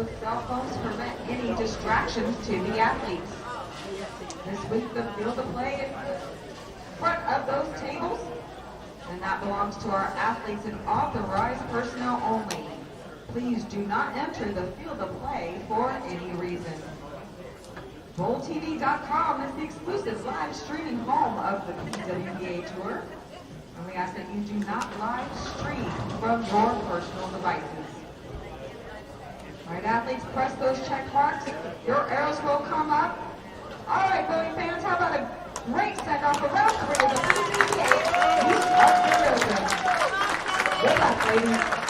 those cell phones to prevent any distractions to the athletes. This week, the field of play in front of those tables, and that belongs to our athletes and authorized personnel only. Please do not enter the field of play for any reason. BowlTV.com is the exclusive live streaming home of the PWBA Tour, and we ask that you do not live stream from your personal devices. All right, athletes, press those check marks. Your arrows will come up. All right, voting fans, how about a great send-off around the ring of the PWBA? You start the rhythm. Good luck, ladies.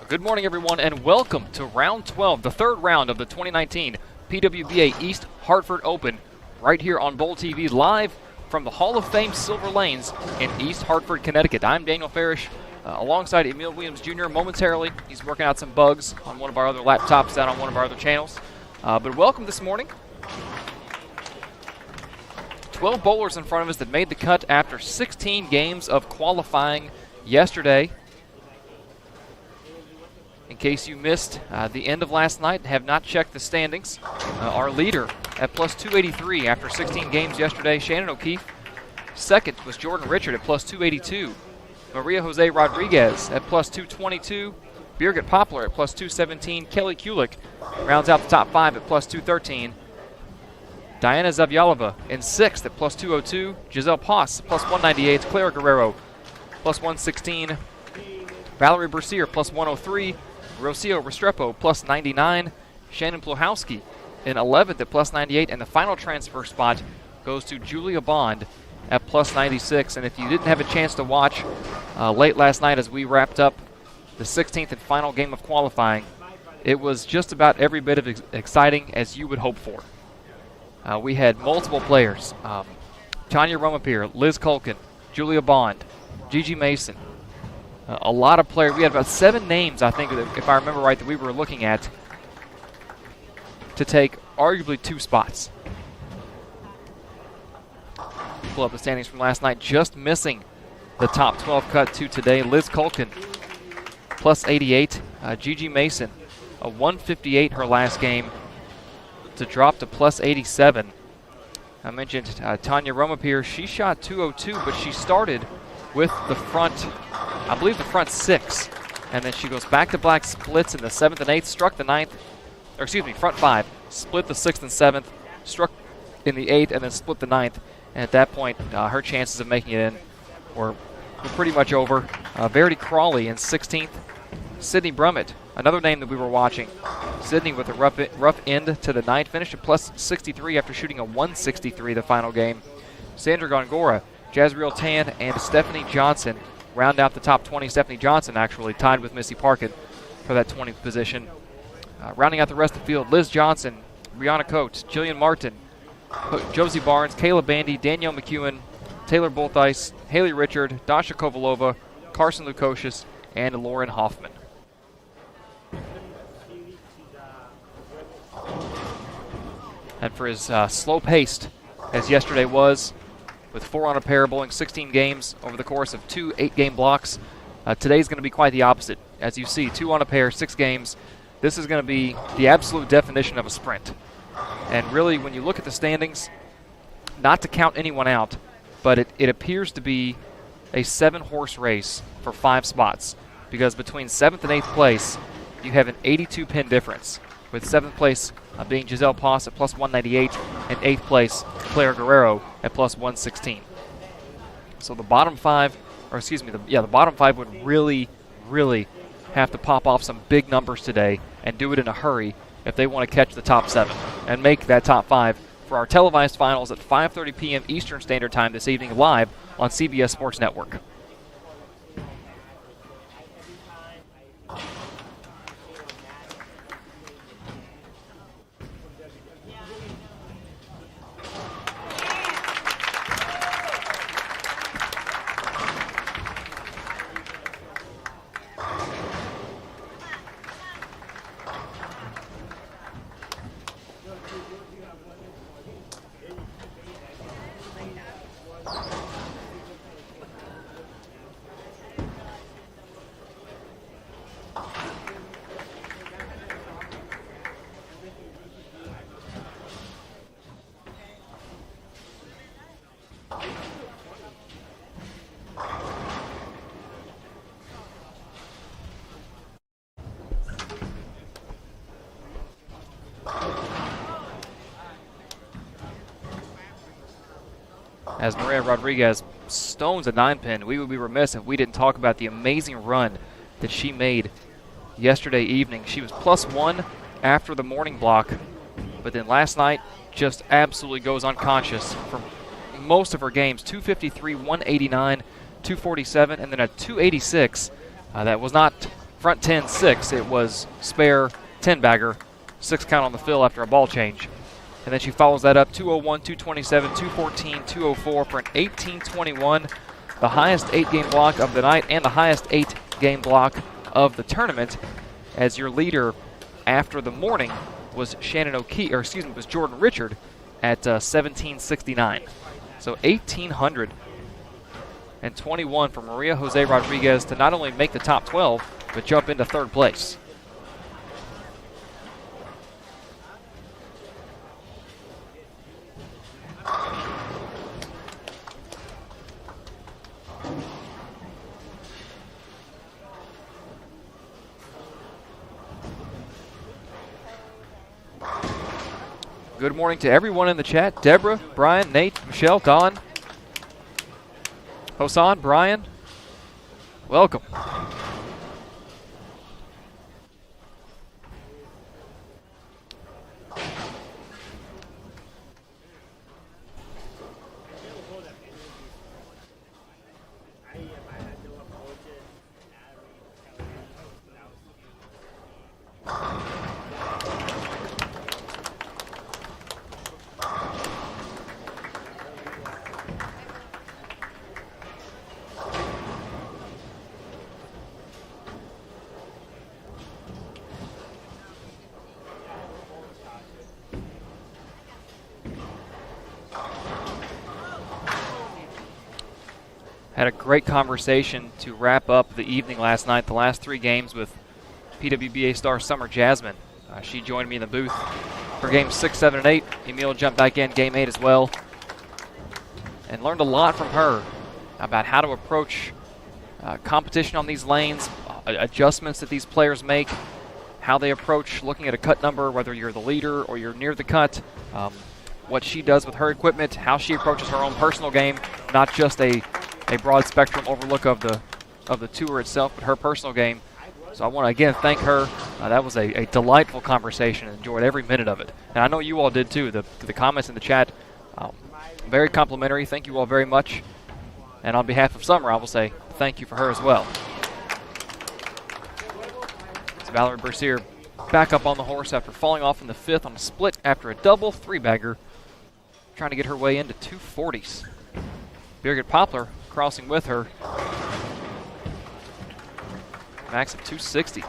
Good morning, everyone, and welcome to round 12, the third round of the 2019 PWBA East Hartford Open, right here on Bowl TV, live from the Hall of Fame Silver Lanes in East Hartford, Connecticut. I'm Daniel Farish, alongside Emil Williams Jr. momentarily. He's working out some bugs on one of our other laptops down on one of our other channels. But welcome this morning. 12 bowlers in front of us that made the cut after 16 games of qualifying yesterday. In case you missed the end of last night and have not checked the standings, our leader at plus 283 after 16 games yesterday, Shannon O'Keefe. Second was Jordan Richard at plus 282. Maria Jose Rodriguez at plus 222. Birgit Poplar at plus 217. Kelly Kulik rounds out the top five at plus 213. Diana Zavyalova in sixth at plus 202. Giselle Poss plus 198. Clara Guerrero plus 116. Valerie Bercier plus 103. Rocio Restrepo plus 99. Shannon Plohowski in 11th at plus 98. And the final transfer spot goes to Julia Bond at plus 96. And if you didn't have a chance to watch late last night as we wrapped up the 16th and final game of qualifying, it was just about every bit of exciting as you would hope for. We had multiple players. Tanya Rumapir, Liz Culkin, Julia Bond, Gigi Mason. A lot of players. We had about 7 names, I think, if I remember right, that we were looking at to take arguably 2 spots. Pull up the standings from last night, just missing the top 12 cut to today. Liz Culkin, plus 88. Gigi Mason, a 158 her last game to drop to plus 87. I mentioned Tanya Rumapir. She shot 202, but she started with the front, I believe the front 6. And then she goes back to black splits in the 7th and 8th, struck the 9th, or excuse me, front 5, split the 6th and 7th, struck in the 8th, and then split the 9th. And at that point, her chances of making it in were pretty much over. Verity Crawley in 16th. Sydney Brummett, another name that we were watching. Sydney with a rough end to the 9th, finished at plus 63 after shooting a 163 the final game. Sandra Gongora, Jazriel Tan, and Stephanie Johnson round out the top 20. Stephanie Johnson actually tied with Missy Parkin for that 20th position. Rounding out the rest of the field, Liz Johnson, Brianna Coates, Jillian Martin, Josie Barnes, Kayla Bandy, Danielle McEwen, Taylor Bolthice, Haley Richard, Dasha Kovalova, Carson Lukosius, and Lauren Hoffman. And for as slow-paced as yesterday was, with 4 on a pair, bowling 16 games over the course of 2 8-game blocks, today's going to be quite the opposite. As you see, 2 on a pair, 6 games. This is going to be the absolute definition of a sprint. And really, when you look at the standings, not to count anyone out, but it appears to be a 7-horse race for 5 spots, because between 7th and 8th place, you have an 82-pin difference, with 7th place being Giselle Poss at plus 198, and 8th place, Clara Guerrero at plus 116. So the bottom 5, or excuse me, the bottom 5 would really, really have to pop off some big numbers today and do it in a hurry if they want to catch the top 7 and make that top 5 for our televised finals at 5:30 p.m. Eastern Standard Time this evening, live on CBS Sports Network. As Maria Rodriguez stones a 9-pin, we would be remiss if we didn't talk about the amazing run that she made yesterday evening. She was +1 after the morning block, but then last night just absolutely goes unconscious for most of her games. 253, 189, 247, and then a 286 that was not front 10-6. It was spare 10-bagger, 6 count on the fill after a ball change. And then she follows that up 201, 227, 214, 204 for an 18-21, the highest 8-game block of the night and the highest 8-game block of the tournament, as your leader after the morning was was Jordan Richard at 1769. So 1,821 for Maria Jose Rodriguez to not only make the top 12, but jump into 3rd place. Good morning to everyone in the chat. Deborah, Brian, Nate, Michelle, Don, Hosan, Brian, welcome. Had a great conversation to wrap up the evening last night, the last 3 games with PWBA star Summer Jasmine. She joined me in the booth for games 6, 7, and 8. Emil jumped back in game 8 as well. And learned a lot from her about how to approach competition on these lanes, adjustments that these players make, how they approach looking at a cut number, whether you're the leader or you're near the cut, what she does with her equipment, how she approaches her own personal game, not just a broad spectrum overlook of the tour itself, but her personal game. So I want to again thank her. That was a delightful conversation. Enjoyed every minute of it, and I know you all did too. The comments in the chat, very complimentary. Thank you all very much. And on behalf of Summer, I will say thank you for her as well. It's Valerie Bercier back up on the horse after falling off in the 5th on a split after a double 3-bagger, trying to get her way into 240s. Birgit Poplar crossing with her. Max of 260.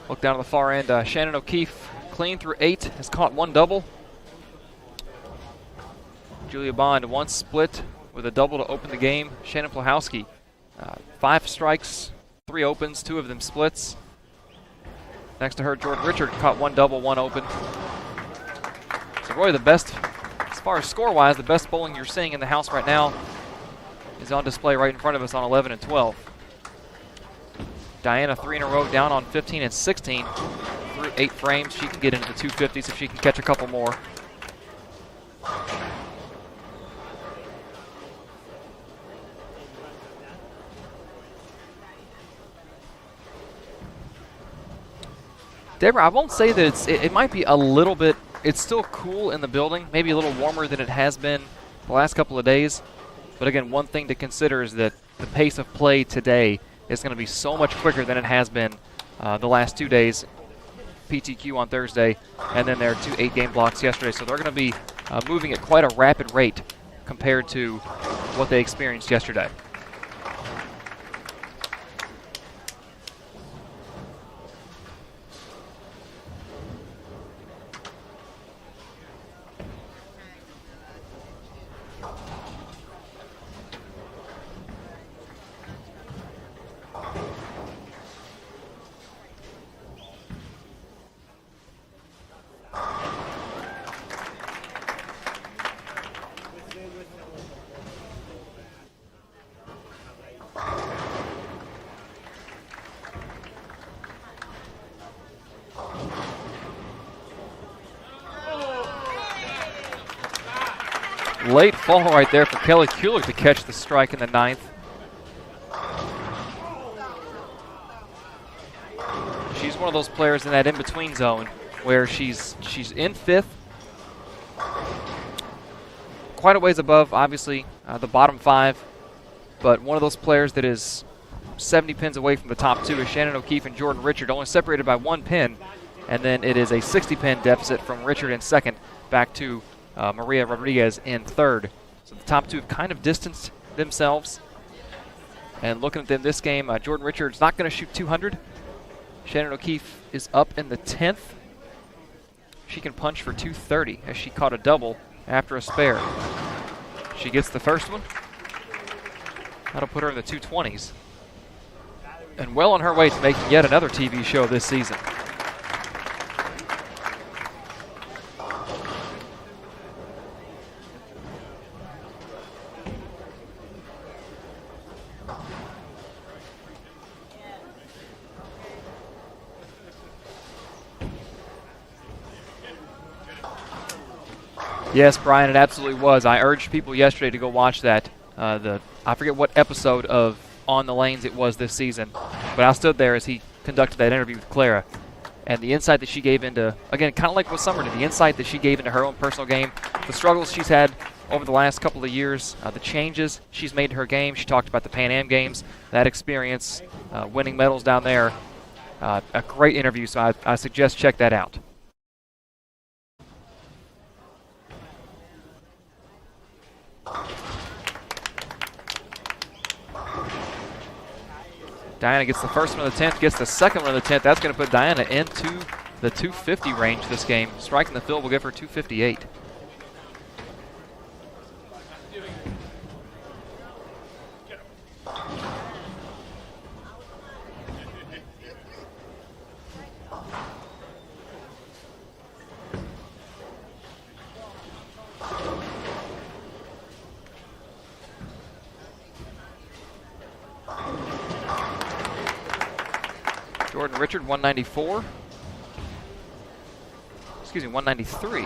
Look down to the far end. Shannon O'Keefe clean through 8, has caught 1 double. Julia Bond 1 split with a double to open the game. Shannon Plahowski 5 strikes, 3 opens, 2 of them splits. Next to her, Jordan Richard caught 1 double, 1 open. So really the best, as far as score-wise, the best bowling you're seeing in the house right now is on display right in front of us on 11 and 12. Diana 3 in a row down on 15 and 16 through 8 frames. She can get into the 250s if she can catch a couple more. Deborah, I won't say that it might be a little bit, it's still cool in the building, maybe a little warmer than it has been the last couple of days. But again, one thing to consider is that the pace of play today is going to be so much quicker than it has been the last 2 days. PTQ on Thursday, and then their 2 8-game blocks yesterday. So they're going to be moving at quite a rapid rate compared to what they experienced yesterday. Late fall right there for Kelly Kulik to catch the strike in the 9th. She's one of those players in that in-between zone where she's in 5th, quite a ways above, obviously, the bottom 5. But one of those players that is 70 pins away from the top 2 is Shannon O'Keefe and Jordan Richard, only separated by 1 pin. And then it is a 60-pin deficit from Richard in second back to Maria Rodriguez in third. So the top 2 have kind of distanced themselves. And looking at them this game, Jordan Richard's not going to shoot 200. Shannon O'Keefe is up in the 10th. She can punch for 230 as she caught a double after a spare. She gets the first one. That'll put her in the 220s. And well on her way to making yet another TV show this season. Yes, Brian, it absolutely was. I urged people yesterday to go watch that. I forget what episode of On the Lanes it was this season, but I stood there as he conducted that interview with Clara. And the insight that she gave into, again, kind of like what Summer did, the insight that she gave into her own personal game, the struggles she's had over the last couple of years, the changes she's made to her game. She talked about the Pan Am Games, that experience, winning medals down there. A great interview, so I suggest check that out. Diana gets the first one of the 10th, gets the second one of the 10th. That's going to put Diana into the 250 range this game. Striking the field will give her 258. Jordan Richard, 194. Excuse me, 193.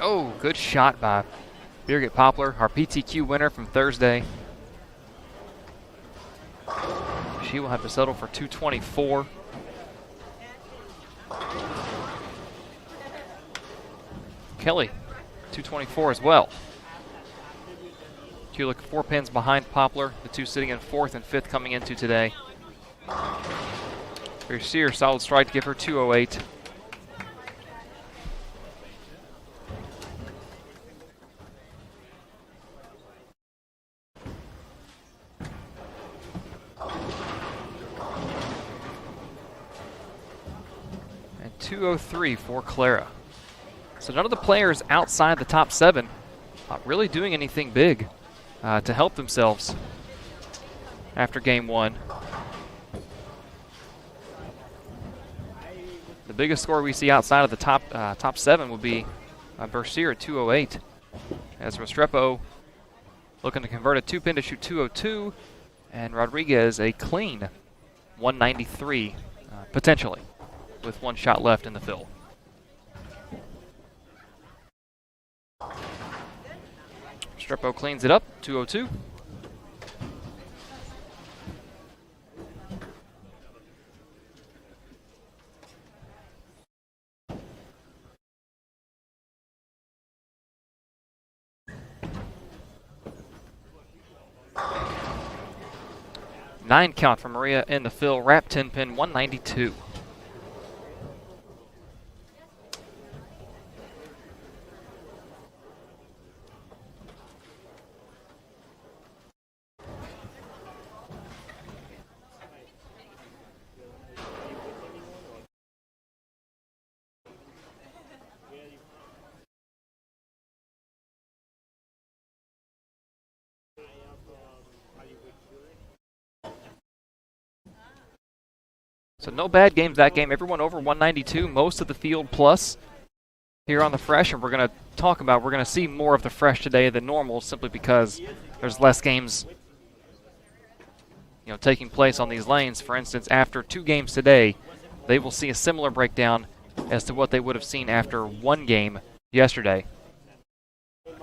Oh, good shot by Birgit Poplar, our PTQ winner from Thursday. She will have to settle for 224. Kelly, 224 as well. She look 4 pins behind Poplar, the two sitting in 4th and 5th coming into today. Garcia, solid strike to give her 208. And 203 for Clara. So none of the players outside the top 7 really doing anything big to help themselves after game 1. The biggest score we see outside of the top 7 would be Bercier at 208. As Restrepo looking to convert a 2-pin to shoot 202, and Rodriguez a clean 193, potentially, with 1 shot left in the fill. Restrepo cleans it up, 202. Nine count for Maria in the fill, wrap 10-pin, 192. So no bad games that game. Everyone over 192, most of the field plus here on the fresh, and we're going to see more of the fresh today than normal simply because there's less games taking place on these lanes. For instance, after 2 games today, they will see a similar breakdown as to what they would have seen after 1 game yesterday. And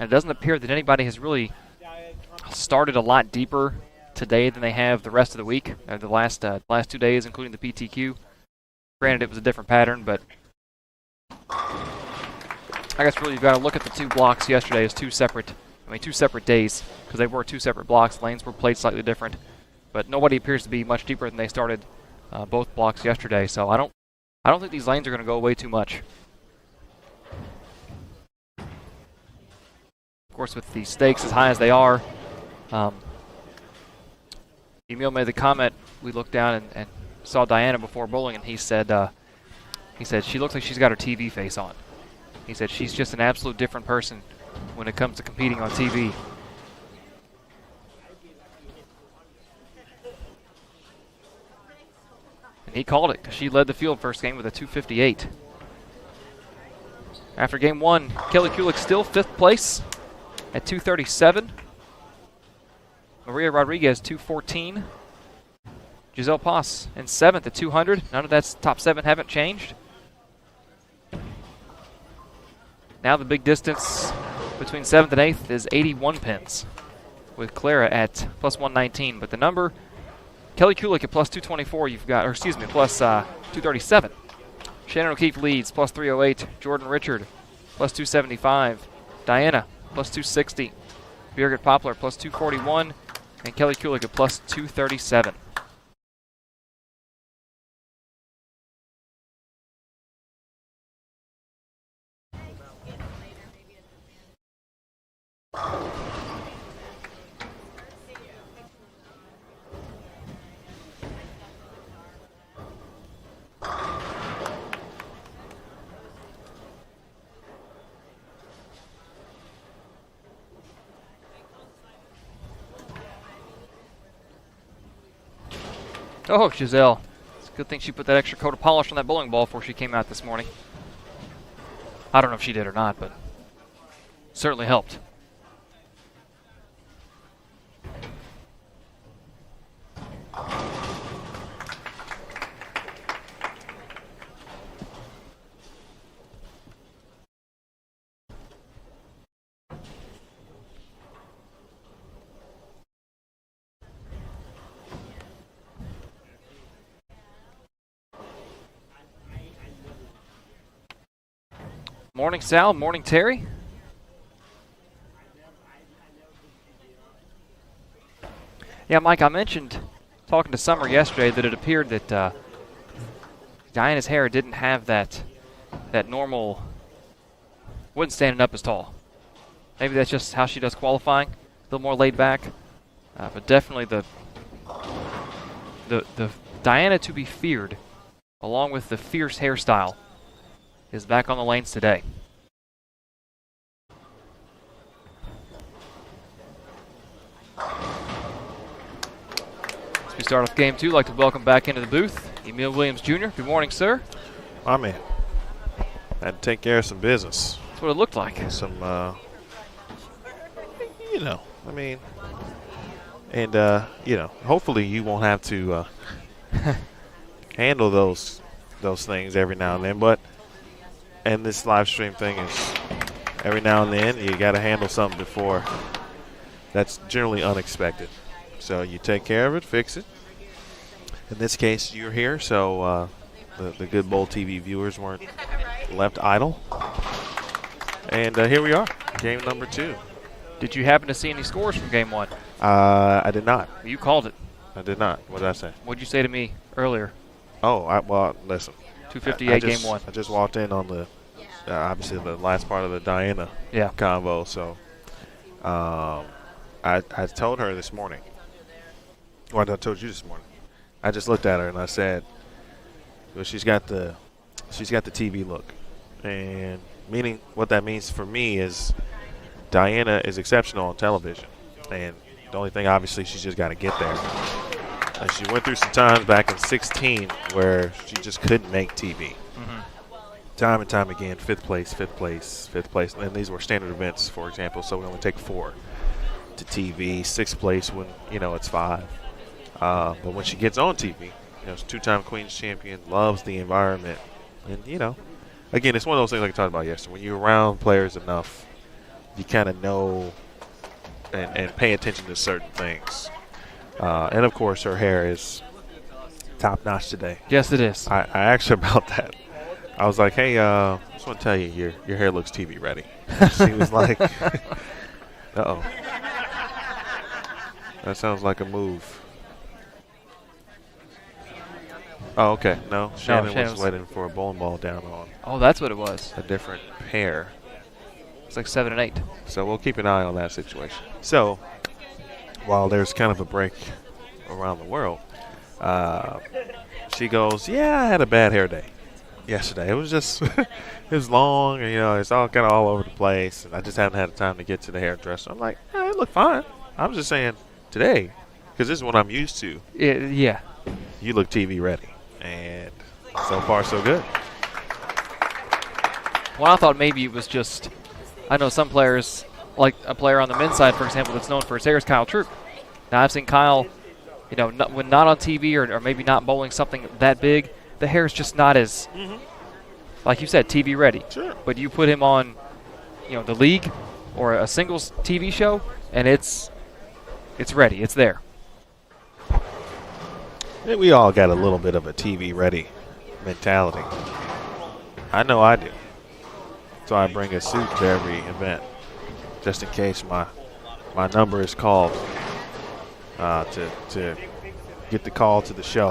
it doesn't appear that anybody has really started a lot deeper today than they have the rest of the week, the last 2 days, including the PTQ. Granted, it was a different pattern, but I guess really you've got to look at the 2 blocks yesterday as 2 separate days, because they were 2 separate blocks. Lanes were played slightly different, but nobody appears to be much deeper than they started both blocks yesterday. So I don't think these lanes are going to go away too much. Of course, with the stakes as high as they are. Emil made the comment, we looked down and saw Diana before bowling, and he said she looks like she's got her TV face on. He said she's just an absolute different person when it comes to competing on TV. And he called it because she led the field first game with a 258. After game 1, Kelly Kulik still 5th place at 237. Maria Rodriguez, 214. Giselle Paz in 7th at 200. None of that's top 7 haven't changed. Now the big distance between 7th and 8th is 81 pins, with Clara at plus 119. But the number, Kelly Kulik at plus 224, plus 237. Shannon O'Keefe leads, plus 308. Jordan Richard, plus 275. Diana, plus 260. Birgit Poplar, plus 241. And Kelly Kulik at plus 237. Oh, Giselle. It's a good thing she put that extra coat of polish on that bowling ball before she came out this morning. I don't know if she did or not, but certainly helped. Morning, Sal. Morning, Terry. Yeah, Mike, I mentioned talking to Summer yesterday that it appeared that Diana's hair didn't have that normal, wasn't standing up as tall. Maybe that's just how she does qualifying, a little more laid back. But definitely the Diana to be feared, along with the fierce hairstyle, is back on the lanes today. start off game 2, I'd like to welcome back into the booth Emil Williams Jr. Good morning, sir. My man. Had to take care of some business. That's what it looked like. Some, hopefully you won't have to handle those things every now and then. And this live stream thing is every now and then you got to handle something before. That's generally unexpected. So you take care of it, fix it. In this case, you're here, so the Good Bowl TV viewers weren't left idle. And here we are, game number 2. Did you happen to see any scores from game 1? I did not. You called it. I did not. What did I say? What did you say to me earlier? Oh, listen. 2:58 game 1. I just walked in on the, obviously the last part of the Diana convo. So I told her this morning. Well, I told you this morning. I just looked at her and I said, well, she's got the TV look, and meaning what that means for me is Diana is exceptional on television, and the only thing obviously she's just got to get there. And she went through some times back in 16 where she just couldn't make TV. Mm-hmm. Time and time again, fifth place, and these were standard events, for example. So we only take 4 to TV. 6th place when it's 5. But when she gets on TV, she's 2-time Queen's champion, loves the environment. And, again, it's one of those things like I talked about yesterday. When you're around players enough, you kind of know and pay attention to certain things. And, of course, her hair is top-notch today. Yes, it is. I asked her about that. I was like, hey, I just want to tell you, your hair looks TV ready. She was like, uh-oh. That sounds like a move. Oh, okay. No, Shannon was waiting for a bowling ball down on. Oh, that's what it was. A different pair. It's like 7 and 8. So we'll keep an eye on that situation. So while there's kind of a break around the world, she goes, yeah, I had a bad hair day yesterday. It was just, it was long, and, it's all kind of all over the place. And I just haven't had time to get to the hairdresser. I'm like, hey, it looked fine. I was just saying today, because this is what I'm used to. Yeah. You look TV ready. And so far, so good. Well, I thought maybe it was just, I know some players, like a player on the men's side, for example, that's known for his hair is Kyle Troop. Now, I've seen Kyle, when not on TV or maybe not bowling something that big, the hair is just not as, like you said, TV ready. Sure. But you put him on, the league or a singles TV show, and it's ready. It's there. We all got a little bit of a TV-ready mentality. I know I do. So I bring a suit to every event, just in case my number is called to get the call to the show.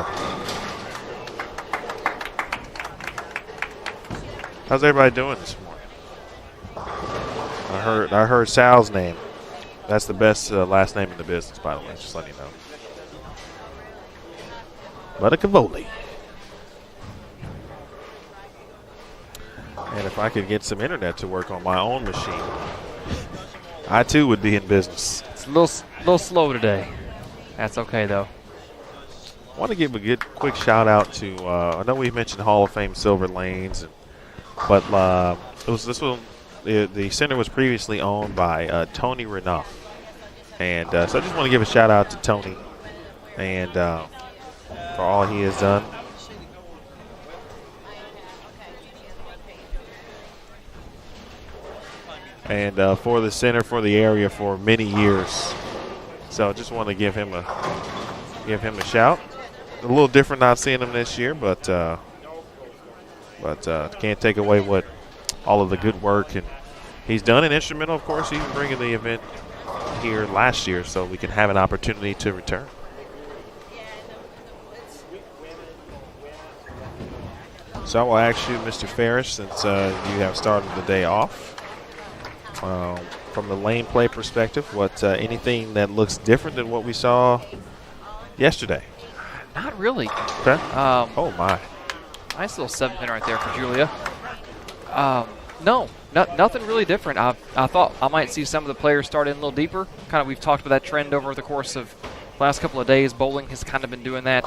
How's everybody doing this morning? I heard Sal's name. That's the best last name in the business, by the way. Just letting you know. Cavoli. And if I could get some internet to work on my own machine, I too would be in business. It's a little slow today. That's okay though. I want to give a quick shout out to I know we mentioned Hall of Fame Silver Lanes, but it was this one. The center was previously owned by Tony Renouf, and so I just want to give a shout out to Tony and for all he has done. And for the center, for the area for many years. So I just want to give him a shout. A little different not seeing him this year, but can't take away what all of the good work and he's done. And instrumental, of course, even bringing the event here last year so we can have an opportunity to return. So I will ask you, Mr. Ferris, since you have started the day off, from the lane play perspective, what anything that looks different than what we saw yesterday? Not really. Okay. Oh, my. Nice little 7-pin right there for Julia. No, nothing really different. I thought I might see some of the players start in a little deeper. Kind of, we've talked about that trend over the course of last couple of days. Bowling has kind of been doing that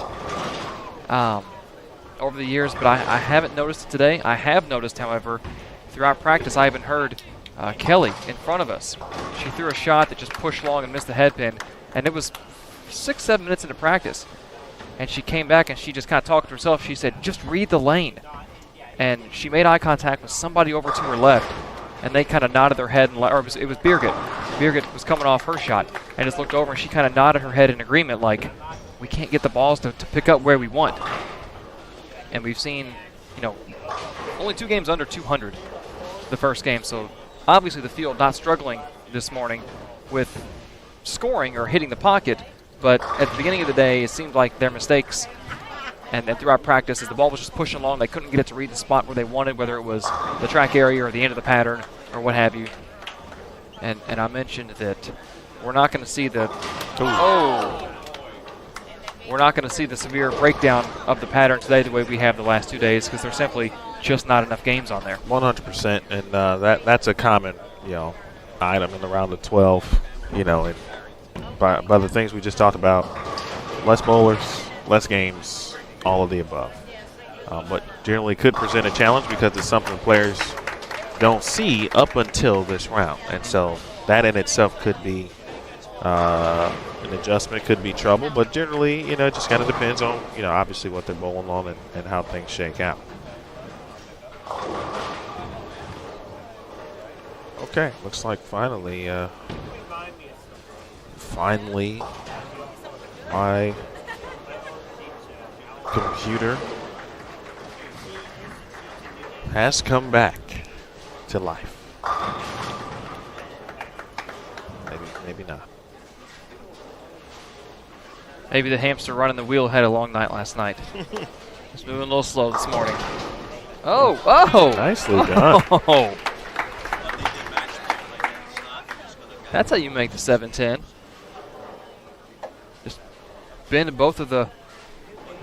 over the years, but I haven't noticed it today. I have noticed, however, throughout practice, I even heard Kelly in front of us. She threw a shot that just pushed long and missed the head pin, and it was 6-7 minutes into practice. And she came back and she just kind of talked to herself. She said, just read the lane. And she made eye contact with somebody over to her left, and they kind of nodded their head, or it was Birgit. Birgit was coming off her shot and just looked over, and she kind of nodded her head in agreement like, we can't get the balls to pick up where we want. And we've seen, only 2 games under 200 the first game. So obviously the field not struggling this morning with scoring or hitting the pocket, but at the beginning of the day, it seemed like their mistakes and then throughout practice, as the ball was just pushing along, they couldn't get it to read the spot where they wanted, whether it was the track area or the end of the pattern or what have you. And I mentioned that we're not going to see the we're not going to see the severe breakdown of the pattern today the way we have the last 2 days, because there's simply just not enough games on there. 100%, and that's a common item in the round of 12. And by the things we just talked about, less bowlers, less games, all of the above. But generally could present a challenge because it's something the players don't see up until this round. And so that in itself could be an adjustment, could be trouble. But generally, it just kind of depends on, obviously what they're bowling on and how things shake out. Okay, looks like finally my computer has come back to life. Maybe not. Maybe the hamster running the wheel had a long night last night. It's moving a little slow this morning. Oh! Nicely done. Oh. That's how you make the 7-10. Just bend both of the,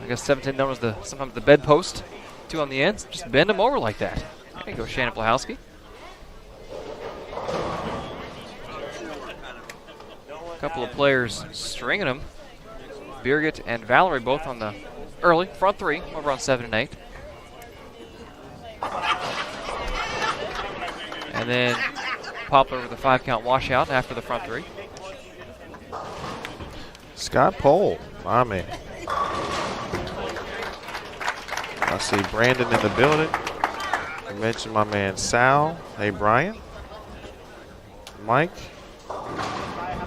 7-10 known as sometimes the bedpost, 2 on the ends. Just bend them over like that. There you go, Shannon Plahowski. A couple of players stringing them. Birgit and Valerie both on the early front 3 over on 7 and 8. And then Poplar with a 5-count washout after the front 3. Scott Pohl, my man. I see Brandon in the building. I mentioned my man Sal. Hey, Brian. Mike.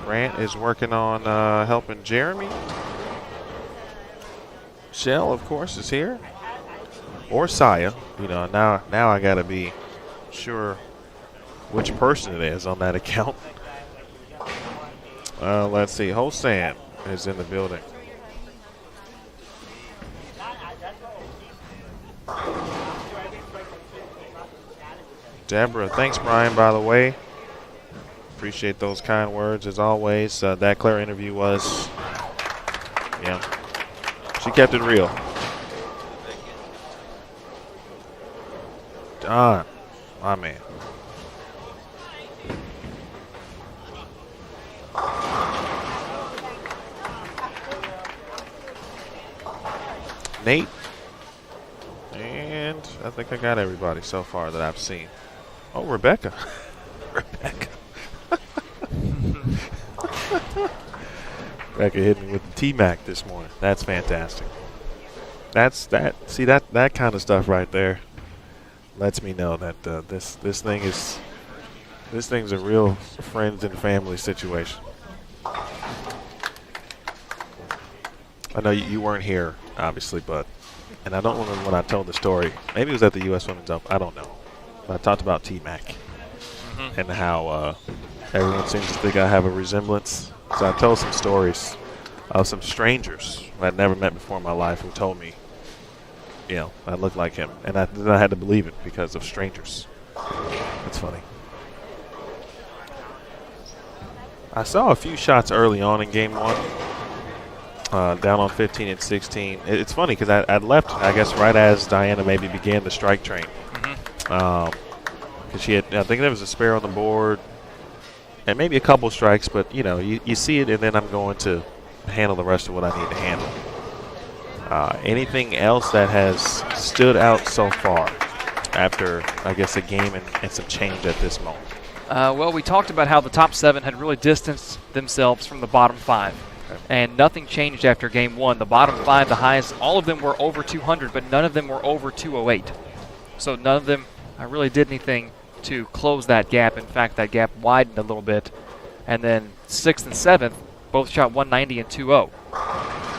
Grant is working on helping Jeremy. Shell, of course, is here. Or Saya. Now I got to be sure which person it is on that account. Let's see. Hosan is in the building. Deborah, thanks, Brian, by the way. Appreciate those kind words, as always. That Claire interview was, she kept it real. Don, my man. Nate. And I think I got everybody so far that I've seen. Oh, Rebecca. Rebecca hit me with the T-Mac this morning. That's fantastic. See that kind of stuff right there lets me know that this thing's a real friends and family situation. I know you weren't here, obviously, and I don't remember when I told the story. Maybe it was at the U.S. Women's Open. I don't know. But I talked about T-Mac and how everyone seems to think I have a resemblance. So I told some stories of some strangers I'd never met before in my life who told me, I looked like him. And then I had to believe it because of strangers. That's funny. I saw a few shots early on in game 1, down on 15 and 16. It's funny because I'd left, I guess, right as Diana maybe began the strike train. Because she had, I think there was a spare on the board and maybe a couple strikes, but you see it, and then I'm going to handle the rest of what I need to handle. Anything else that has stood out so far after, I guess, a game and some change at this moment? Well, we talked about how the top 7 had really distanced themselves from the bottom 5. Okay. And nothing changed after game 1. The bottom 5, the highest, all of them were over 200, but none of them were over 208. So none of them really did anything to close that gap. In fact, that gap widened a little bit. And then 6th and 7th both shot 190 and 2-0.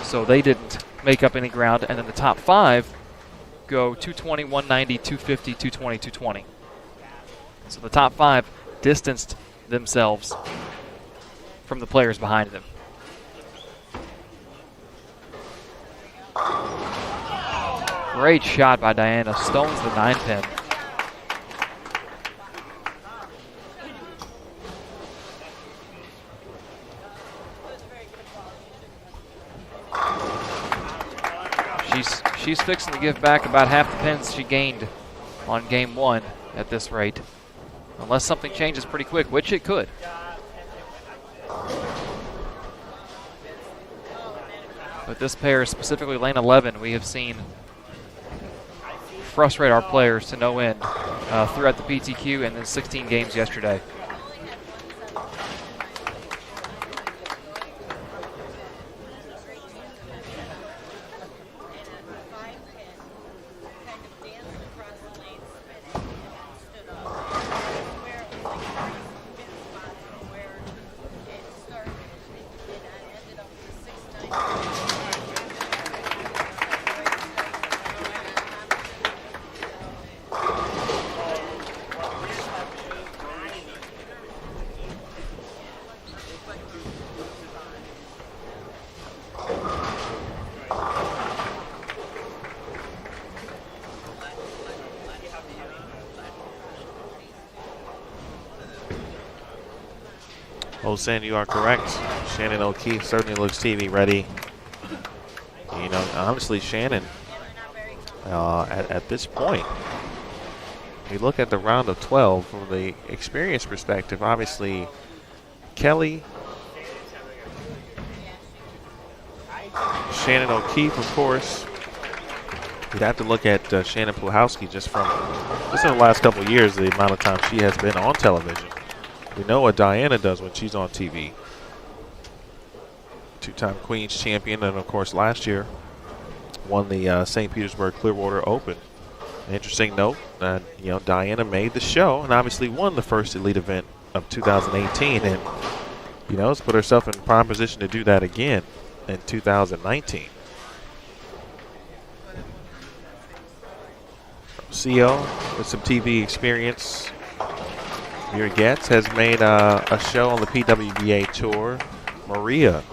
So they didn't make up any ground. And then the top 5 go 220, 190, 250, 220, 220. So the top 5 distanced themselves from the players behind them. Great shot by Diana. Stones the 9-pin. She's fixing to give back about half the pins she gained on game 1 at this rate. Unless something changes pretty quick, which it could. But this pair, specifically lane 11, we have seen frustrate our players to no end throughout the PTQ and then 16 games yesterday. Olsen, you are correct. Shannon O'Keefe certainly looks TV ready. You know, honestly, Shannon, at this point, we look at the round of 12 from the experience perspective. Obviously, Kelly, Shannon O'Keefe, of course. You'd have to look at Shannon Puhowski just in the last couple of years, the amount of time she has been on television. We know what Diana does when she's on TV. Two-time Queens champion, and of course last year won the St. Petersburg Clearwater Open. An interesting note, Diana made the show and obviously won the first elite event of 2018, and has put herself in prime position to do that again in 2019. CO with some TV experience. Mira Getz has made a show on the PWBA tour. Maria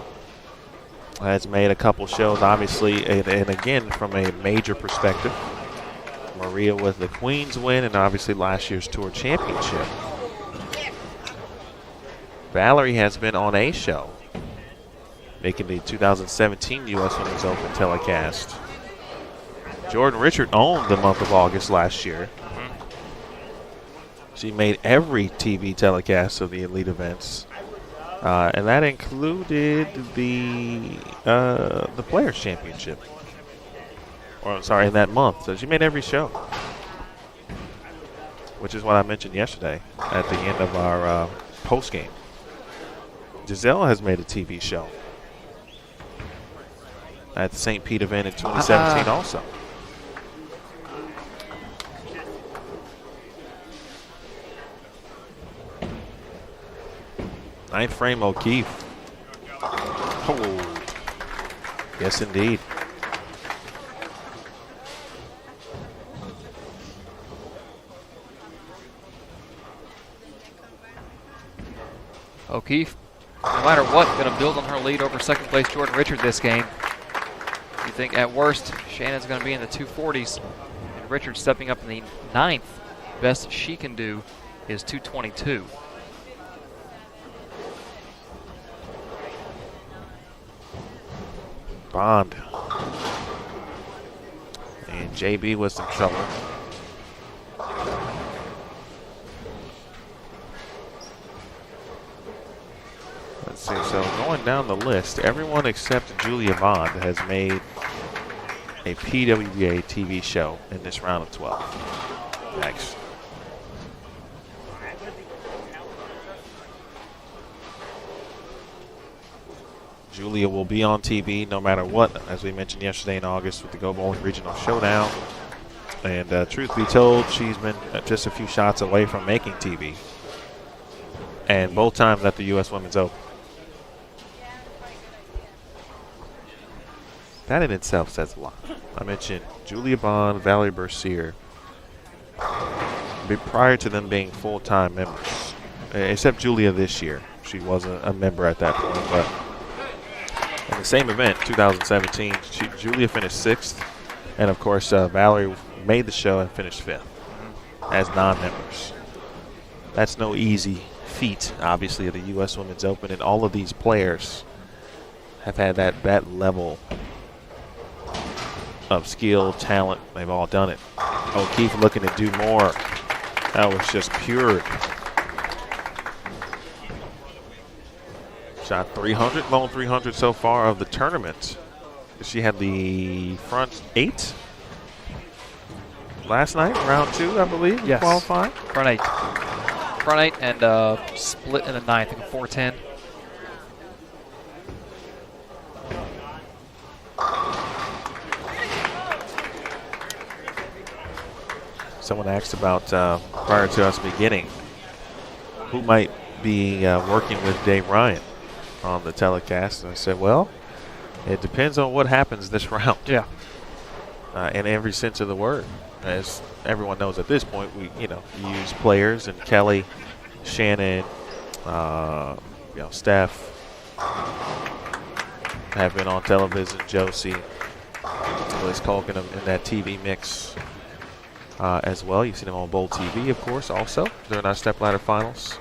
has made a couple shows, obviously, and again, from a major perspective. Maria with the Queens win and obviously last year's tour championship. Valerie has been on a show, making the 2017 U.S. Women's Open telecast. Jordan Richard owned the month of August last year. She made every TV telecast of the elite events, and that included the Players Championship. Or sorry, in that month. So she made every show, which is what I mentioned yesterday at the end of our post game. Giselle has made a TV show at the St. Pete event in 2017 also. Ninth frame O'Keefe. Oh, yes indeed. O'Keefe, no matter what, going to build on her lead over second place Jordan Richard this game. You think at worst, Shannon's going to be in the 240s, and Richard stepping up in the 9th. Best she can do is 222. Bond. And JB with some trouble. let's see. So going down the list, everyone except Julia Bond has made a PWBA TV show in this round of 12. Next. Julia will be on TV no matter what, as we mentioned yesterday in August with the Go Bowling Regional Showdown. And truth be told, she's been just a few shots away from making TV. And both times at the U.S. Women's Open. That in itself says a lot. I mentioned Julia Bond, Valerie Bercier, prior to them being full-time members. Except Julia this year. She wasn't a member at that point, but in the same event, 2017, Julia finished 6th, and of course Valerie made the show and finished 5th as non-members. That's no easy feat, obviously, at the U.S. Women's Open, and all of these players have had that level of skill, talent. They've all done it. O'Keefe looking to do more. That was just pure. Shot 300, lone 300 so far of the tournament. She had the front 8 last night, round 2, I believe, yes. qualifying. Front 8. Front 8 and split in the 9th, I think 410. Someone asked about, prior to us beginning, who might be working with Dave Ryan on the telecast. And I said, well, it depends on what happens this round. Yeah. In every sense of the word. As everyone knows at this point, we use players, and Kelly, Shannon, Steph have been on television. Josie, Liz Culkin in that TV mix as well. You've seen them on Bowl TV, of course, also during our stepladder finals.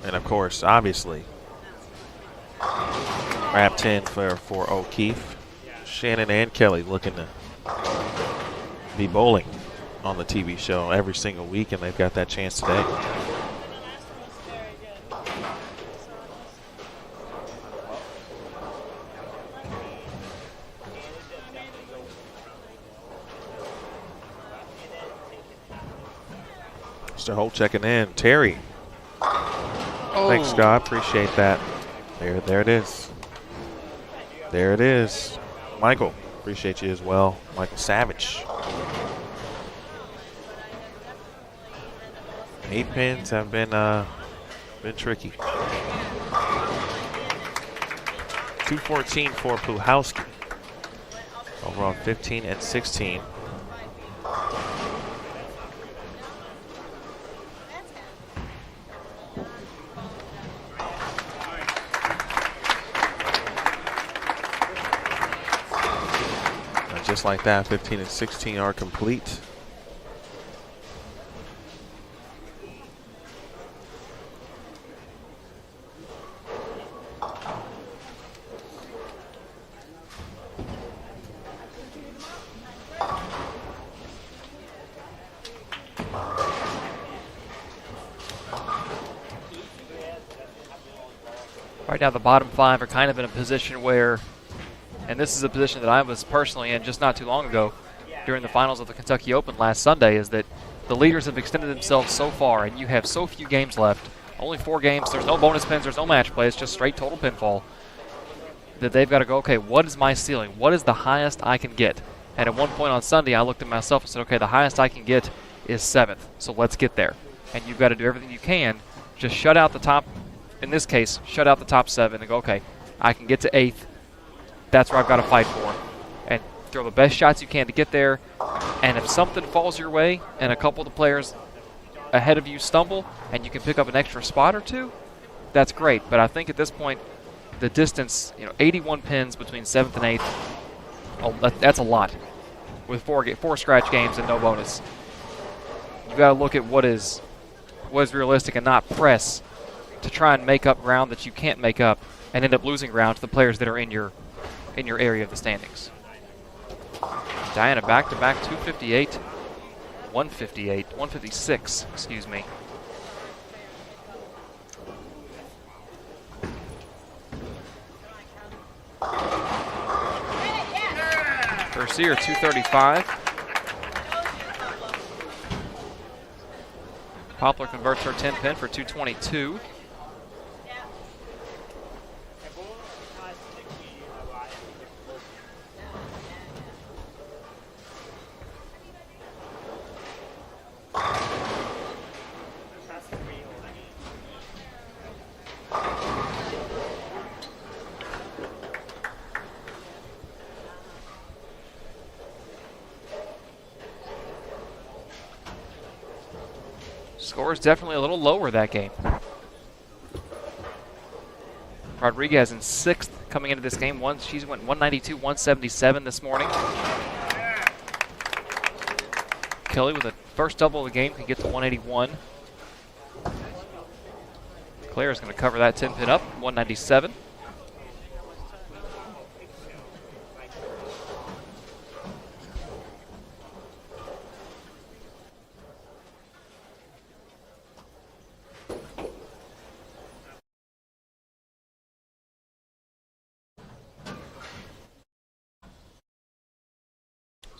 And of course, obviously, wrap 10 for O'Keefe. Shannon and Kelly looking to be bowling on the TV show every single week, and they've got that chance today. Mr. Holt checking in. Terry. Oh. Thanks, Scott. Appreciate that. There it is. There it is. Michael, appreciate you as well. Michael Savage. 8 pins have been tricky. 214 for Puhowski. Overall 15 and 16. Just like that, 15 and 16 are complete. Right now, the bottom 5 are kind of in a position where, and this is a position that I was personally in just not too long ago during the finals of the Kentucky Open last Sunday, is that the leaders have extended themselves so far, and you have so few games left, only 4 games, there's no bonus pins, there's no match play, it's just straight total pinfall, that they've got to go, okay, what is my ceiling? What is the highest I can get? And at one point on Sunday, I looked at myself and said, okay, the highest I can get is 7th, so let's get there. And you've got to do everything you can, just shut out the top, in this case, shut out the top 7 and go, okay, I can get to 8th. That's where I've got to fight for. And throw the best shots you can to get there. And if something falls your way and a couple of the players ahead of you stumble and you can pick up an extra spot or 2, that's great. But I think at this point, the distance, 81 pins between 7th and 8th, that's a lot with 4 scratch games and no bonus. You got to look at what is realistic and not press to try and make up ground that you can't make up and end up losing ground to the players that are in your area of the standings. Diana back-to-back 258, 156, excuse me. Bercier, 235. Poplar converts her 10 pin for 222. Score is definitely a little lower that game. Rodriguez in 6th coming into this game. She's went 192, 177 this morning. Kelly with the first double of the game can get to 181. Claire is going to cover that 10 pin up, 197.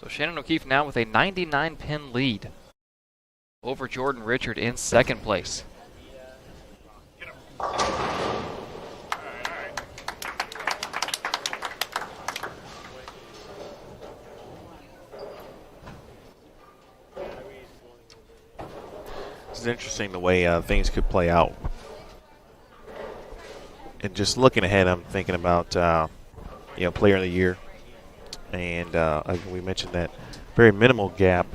So Shannon O'Keefe now with a 99 pin lead over Jordan Richard in 2nd place. It's interesting the way things could play out. And just looking ahead, I'm thinking about Player of the Year. And we mentioned that very minimal gap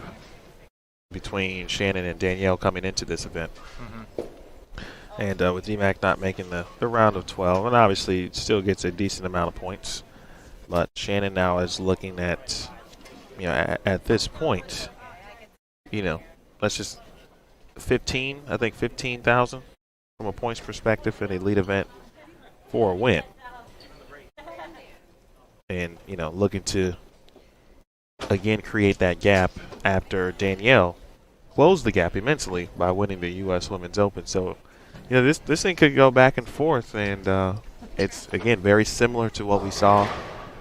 between Shannon and Danielle coming into this event. And with DMAC not making the round of 12, and obviously still gets a decent amount of points. But Shannon now is looking at, at this point, let's just 15,000 from a points perspective in an elite event for a win. And, looking to, again, create that gap after Danielle closed the gap immensely by winning the U.S. Women's Open. So, this thing could go back and forth. And it's, again, very similar to what we saw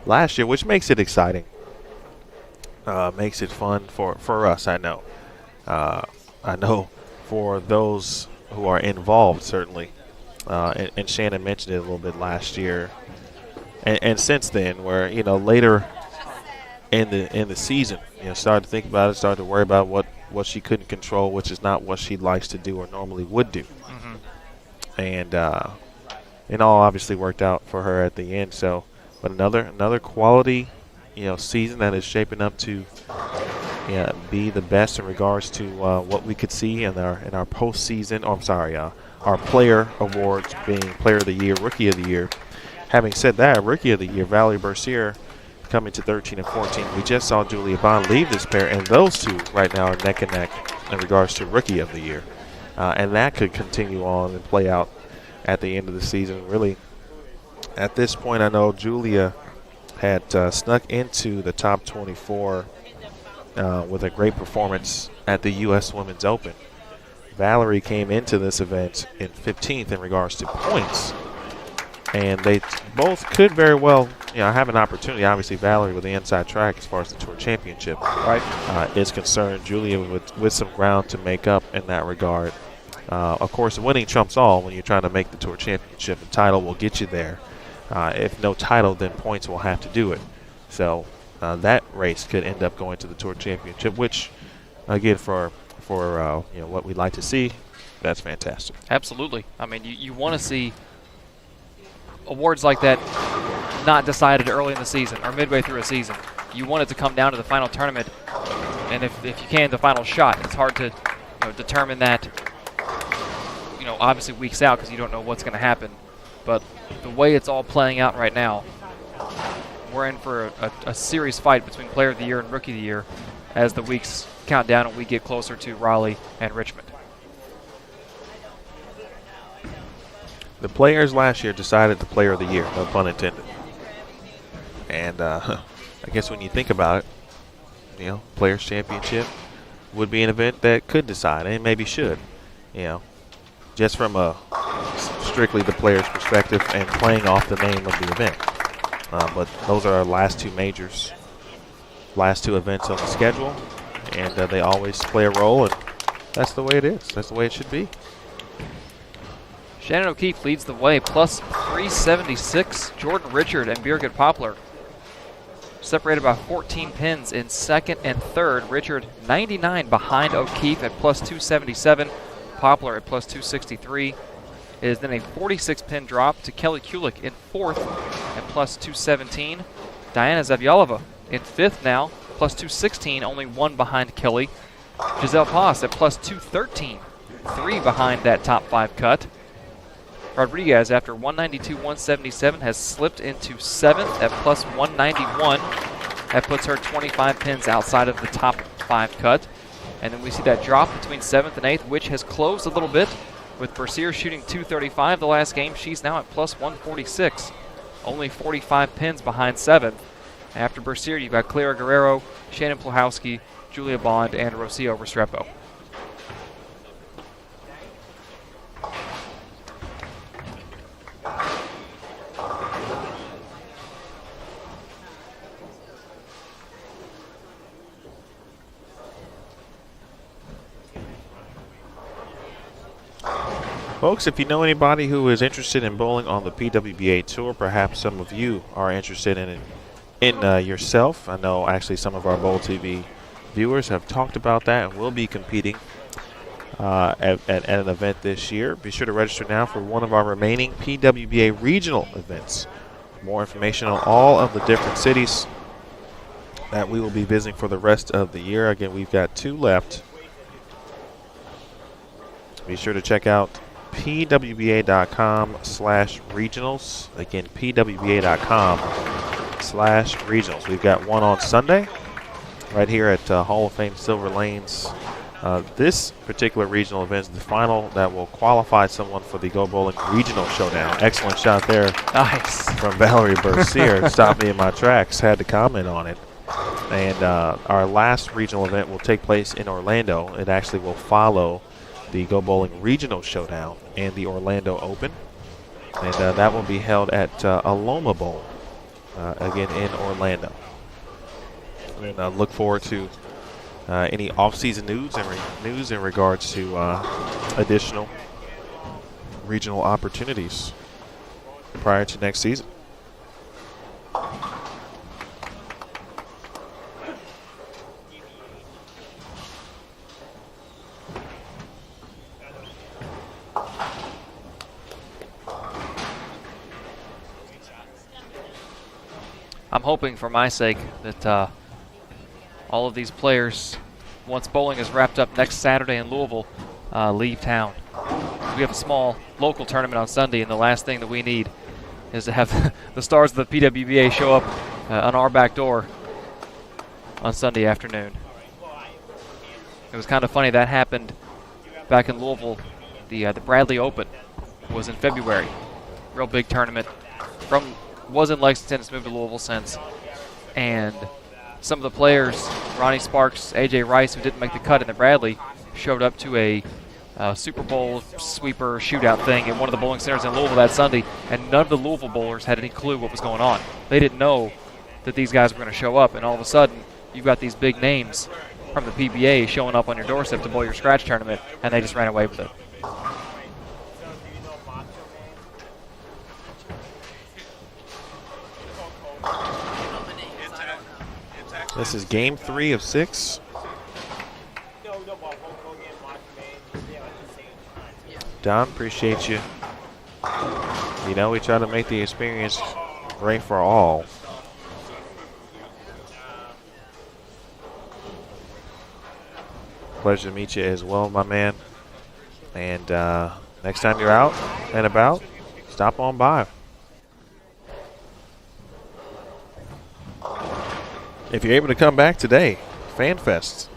last year, which makes it exciting. Makes it fun for us, I know. I know for those who are involved, certainly. And Shannon mentioned it a little bit last year. And since then, where later in the season, started to think about it, started to worry about what she couldn't control, which is not what she likes to do or normally would do. And it all obviously worked out for her at the end. So, but another quality, season that is shaping up to be the best in regards to what we could see in our postseason. Our player awards being Player of the Year, Rookie of the Year. Having said that, Rookie of the Year, Valerie Bercier, coming to 13 and 14. We just saw Julia Bond leave this pair, and those two right now are neck and neck in regards to Rookie of the Year. And that could continue on and play out at the end of the season. Really, at this point, I know Julia had snuck into the top 24 with a great performance at the U.S. Women's Open. Valerie came into this event in 15th in regards to points. And they both could very well, have an opportunity. Obviously, Valerie with the inside track as far as the Tour Championship is concerned. Julia with some ground to make up in that regard. Of course, winning trumps all when you're trying to make the Tour Championship. The title will get you there. If no title, then points will have to do it. So that race could end up going to the Tour Championship, which, again, for what we'd like to see, that's fantastic. Absolutely. I mean, you want to see awards like that not decided early in the season or midway through a season. You want it to come down to the final tournament, and if you can, the final shot. It's hard to determine that, obviously weeks out because you don't know what's going to happen. But the way it's all playing out right now, we're in for a serious fight between Player of the Year and Rookie of the Year as the weeks count down and we get closer to Raleigh and Richmond. The players last year decided the Player of the Year, no pun intended. And I guess when you think about it, Players Championship would be an event that could decide and maybe should, just from a strictly the player's perspective and playing off the name of the event. But those are our last two majors. last 2 events on the schedule, and they always play a role, and that's the way it is. That's the way it should be. Shannon O'Keefe leads the way, plus 376. Jordan Richard and Birgit Poplar separated by 14 pins in second and third. Richard 99 behind O'Keefe at plus 277. Poplar at plus 263. It is then a 46-pin drop to Kelly Kulik in fourth at plus 217. Diana Zavyalova in fifth now, plus 216, only 1 behind Kelly. Giselle Paz at plus 213, 3 behind that top 5 cut. Rodriguez, after 192-177, has slipped into 7th at plus 191. That puts her 25 pins outside of the top 5 cut. And then we see that drop between 7th and 8th, which has closed a little bit, with Bercier shooting 235 the last game. She's now at plus 146, only 45 pins behind 7th. After Bercier, you've got Clara Guerrero, Shannon Plahowski, Julia Bond, and Rocio Restrepo. Folks, if you know anybody who is interested in bowling on the PWBA Tour, perhaps some of you are interested in it yourself. I know actually some of our Bowl TV viewers have talked about that and will be competing at an event this year. Be sure to register now for one of our remaining PWBA regional events. More information on all of the different cities that we will be visiting for the rest of the year. Again, we've got 2 left. Be sure to check out pwba.com/regionals. Again, pwba.com/regionals. We've got one on Sunday right here at Hall of Fame Silver Lanes. This particular regional event is the final that will qualify someone for the Go Bowling Regional Showdown. Excellent shot there. Nice. From Valerie Bercier. Stopped me in my tracks. Had to comment on it. And our last regional event will take place in Orlando. It actually will follow the Go Bowling Regional Showdown and the Orlando Open. And that will be held at Aloma Bowl, again in Orlando. And look forward to any off-season news in regards to additional regional opportunities prior to next season. I'm hoping for my sake that all of these players, once bowling is wrapped up next Saturday in Louisville, leave town. We have a small local tournament on Sunday, and the last thing that we need is to have the stars of the PWBA show up on our back door on Sunday afternoon. It was kind of funny that happened back in Louisville. The Bradley Open was in February. Real big tournament. Was in Lexington, it's moved to Louisville since. And some of the players, Ronnie Sparks, AJ Rice, who didn't make the cut in the Bradley, showed up to a Super Bowl sweeper shootout thing in one of the bowling centers in Louisville that Sunday, and none of the Louisville bowlers had any clue what was going on. They didn't know that these guys were going to show up, and all of a sudden, you've got these big names from the PBA showing up on your doorstep to bowl your scratch tournament, and they just ran away with it. This is game 3 of 6. Don, appreciate you. You know, we try to make the experience great for all. Pleasure to meet you as well, my man. And next time you're out and about, stop on by. If you're able to come back today, Fan Fest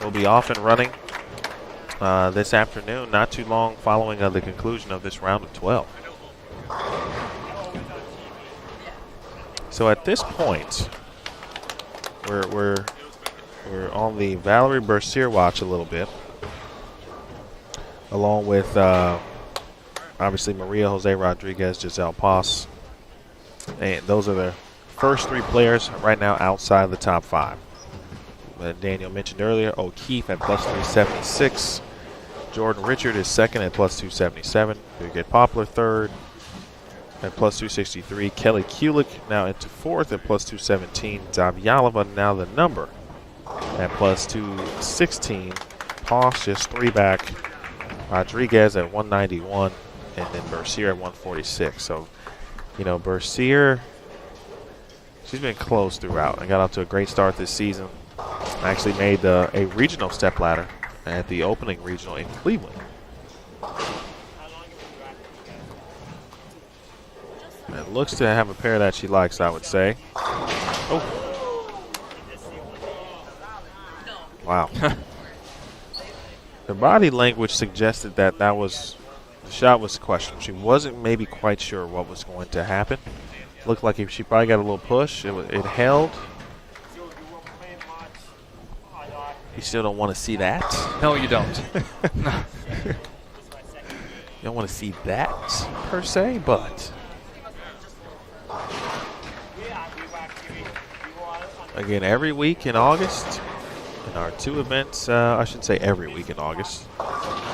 will be off and running this afternoon, not too long following the conclusion of this round of 12. So at this point, we're on the Valerie Bercier watch a little bit, along with obviously Maria Jose Rodriguez, Giselle Paz. And those are the first 3 players right now outside of the top 5. Daniel mentioned earlier, O'Keefe at plus 376. Jordan Richard is second at plus 277. We get Poplar third at plus 263. Kelly Kulik now into fourth at plus 217. Zavyalova now the number at plus 216. Poss just 3 back. Rodriguez at 191. And then Bercier at 146. So, you know, Bercier, she's been close throughout and got off to a great start this season. Actually made a regional stepladder at the opening regional in Cleveland. And looks to have a pair that she likes, I would say. Oh. Wow. The body language suggested that the shot was questionable. She wasn't maybe quite sure what was going to happen. Looked like if she probably got a little push, it held. You still don't want to see that? No, you don't. You don't want to see that, per se, but again, every week in August, in our 2 events, I should say every week in August.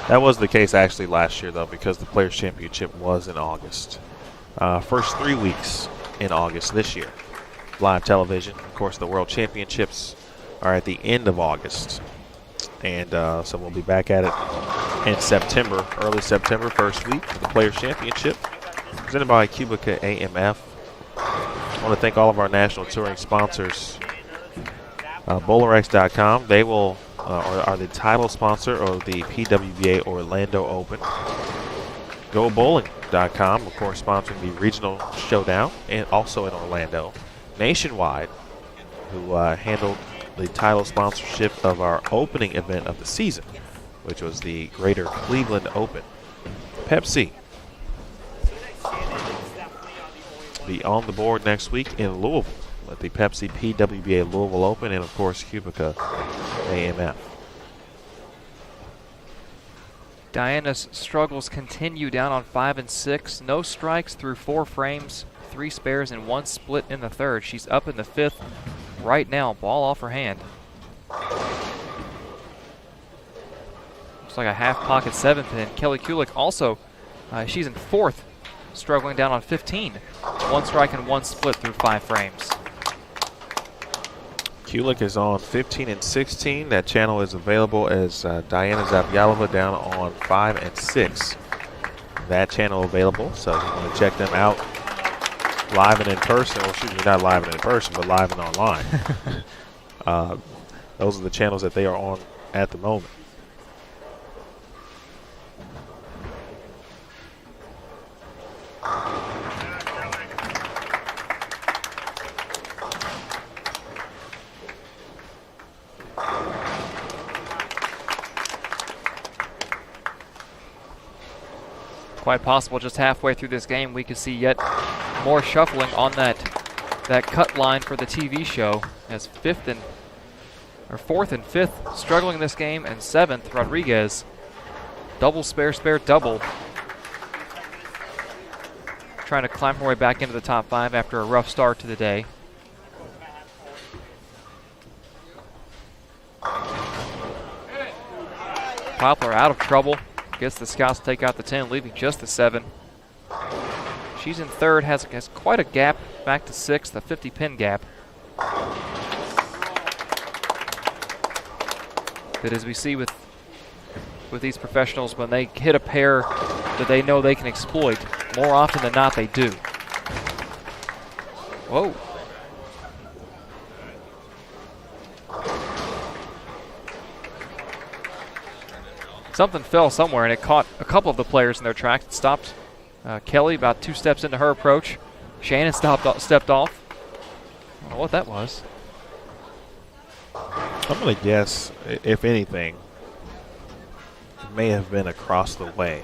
That was the case actually last year, though, because the Players' Championship was in August. First 3 weeks in August this year. Live television. Of course, the World Championships are at the end of August. And so we'll be back at it in September, early September, first week of the Players' Championship, presented by Cubica AMF. I want to thank all of our national touring sponsors. Bowlerex.com, they will are the title sponsor of the PWBA Orlando Open. GoBowling.com, of course, sponsoring the regional showdown and also in Orlando. Nationwide, who handled the title sponsorship of our opening event of the season, which was the Greater Cleveland Open. Pepsi be on the board next week in Louisville at the Pepsi PWBA Louisville Open, and of course Cubica AMF. Diana's struggles continue, down on 5 and 6. No strikes through 4 frames, 3 spares, and 1 split in the third. She's up in the 5th right now. Ball off her hand. Looks like a half pocket 7th pin. Kelly Kulik also, she's in 4th, struggling down on 15. 1 strike and 1 split through 5 frames. Kulik is on 15 and 16. That channel is available as Diana Zavyalova down on 5 and 6. That channel available, so if you want to check them out live and in person, or excuse me, not live and in person, but live and online. Those are the channels that they are on at the moment. Quite possible just halfway through this game we could see yet more shuffling on that cut line for the TV show, as 4th and 5th struggling this game, and 7th Rodriguez double spare double, trying to climb her way back into the top 5 after a rough start to the day. Poplar out of trouble. Gets the Scouts to take out the 10, leaving just the 7. She's in 3rd, has quite a gap back to 6th, a 50 pin gap. That, as we see with these professionals, when they hit a pair that they know they can exploit, more often than not they do. Whoa. Something fell somewhere, and it caught a couple of the players in their tracks. It stopped Kelly about 2 steps into her approach. Shannon stepped off. I don't know what that was. I'm going to guess, if anything, it may have been across the way.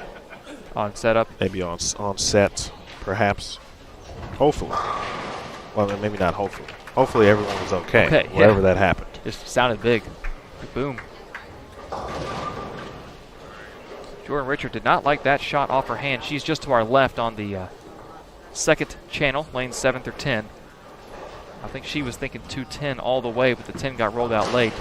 On setup? Maybe on set, perhaps. Hopefully. Well, maybe not hopefully. Hopefully everyone was okay, wherever that happened. Just sounded big. Boom. Jordan Richard did not like that shot off her hand. She's just to our left on the 2nd channel, lane 7 through 10. I think she was thinking 210 all the way, but the 10 got rolled out late.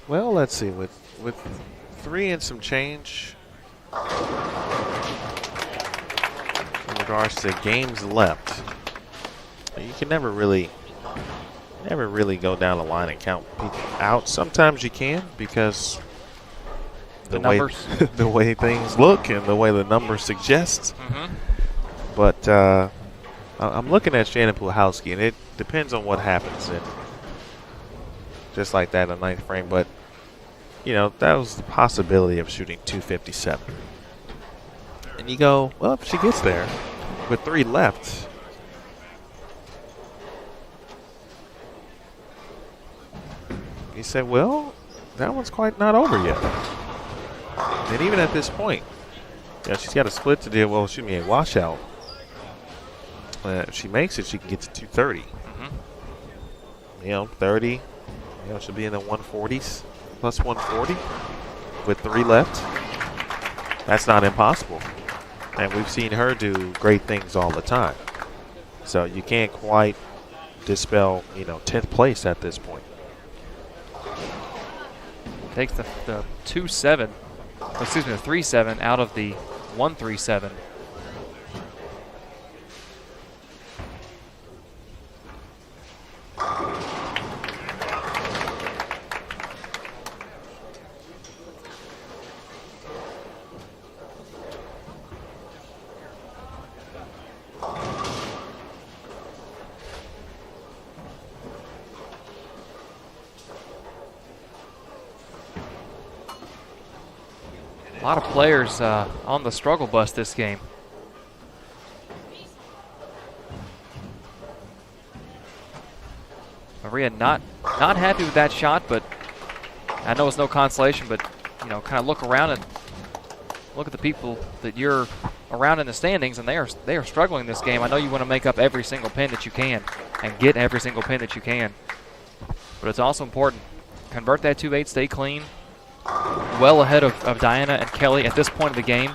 Well, let's see. With 3 and some change in regards to games left, you can never really go down the line and count people out. Sometimes you can because the way the way things look and the way the numbers suggest. But I'm looking at Shannon Puhalski, and it depends on what happens. And just like that in the 9th frame, but you know, that was the possibility of shooting 257. And you go, well, if she gets there with 3 left, you said, well, that one's quite not over yet. And even at this point, you know, she's got a split to deal. Well, excuse me, a washout. If she makes it, she can get to 230. You know, 30. You know, she'll be in the 140s. Plus 140 with 3 left. That's not impossible. And we've seen her do great things all the time. So you can't quite dispel, you know, 10th place at this point. Takes the 2-7, excuse me, the 3-7 out of the 1-3-7. A lot of players on the struggle bus this game. Maria not happy with that shot, but I know it's no consolation, but you know, kind of look around and look at the people that you're around in the standings, and they are struggling this game. I know you want to make up every single pin that you can and get every single pin that you can, but it's also important. Convert that 2-8, stay clean. Well ahead of Diana and Kelly at this point of the game.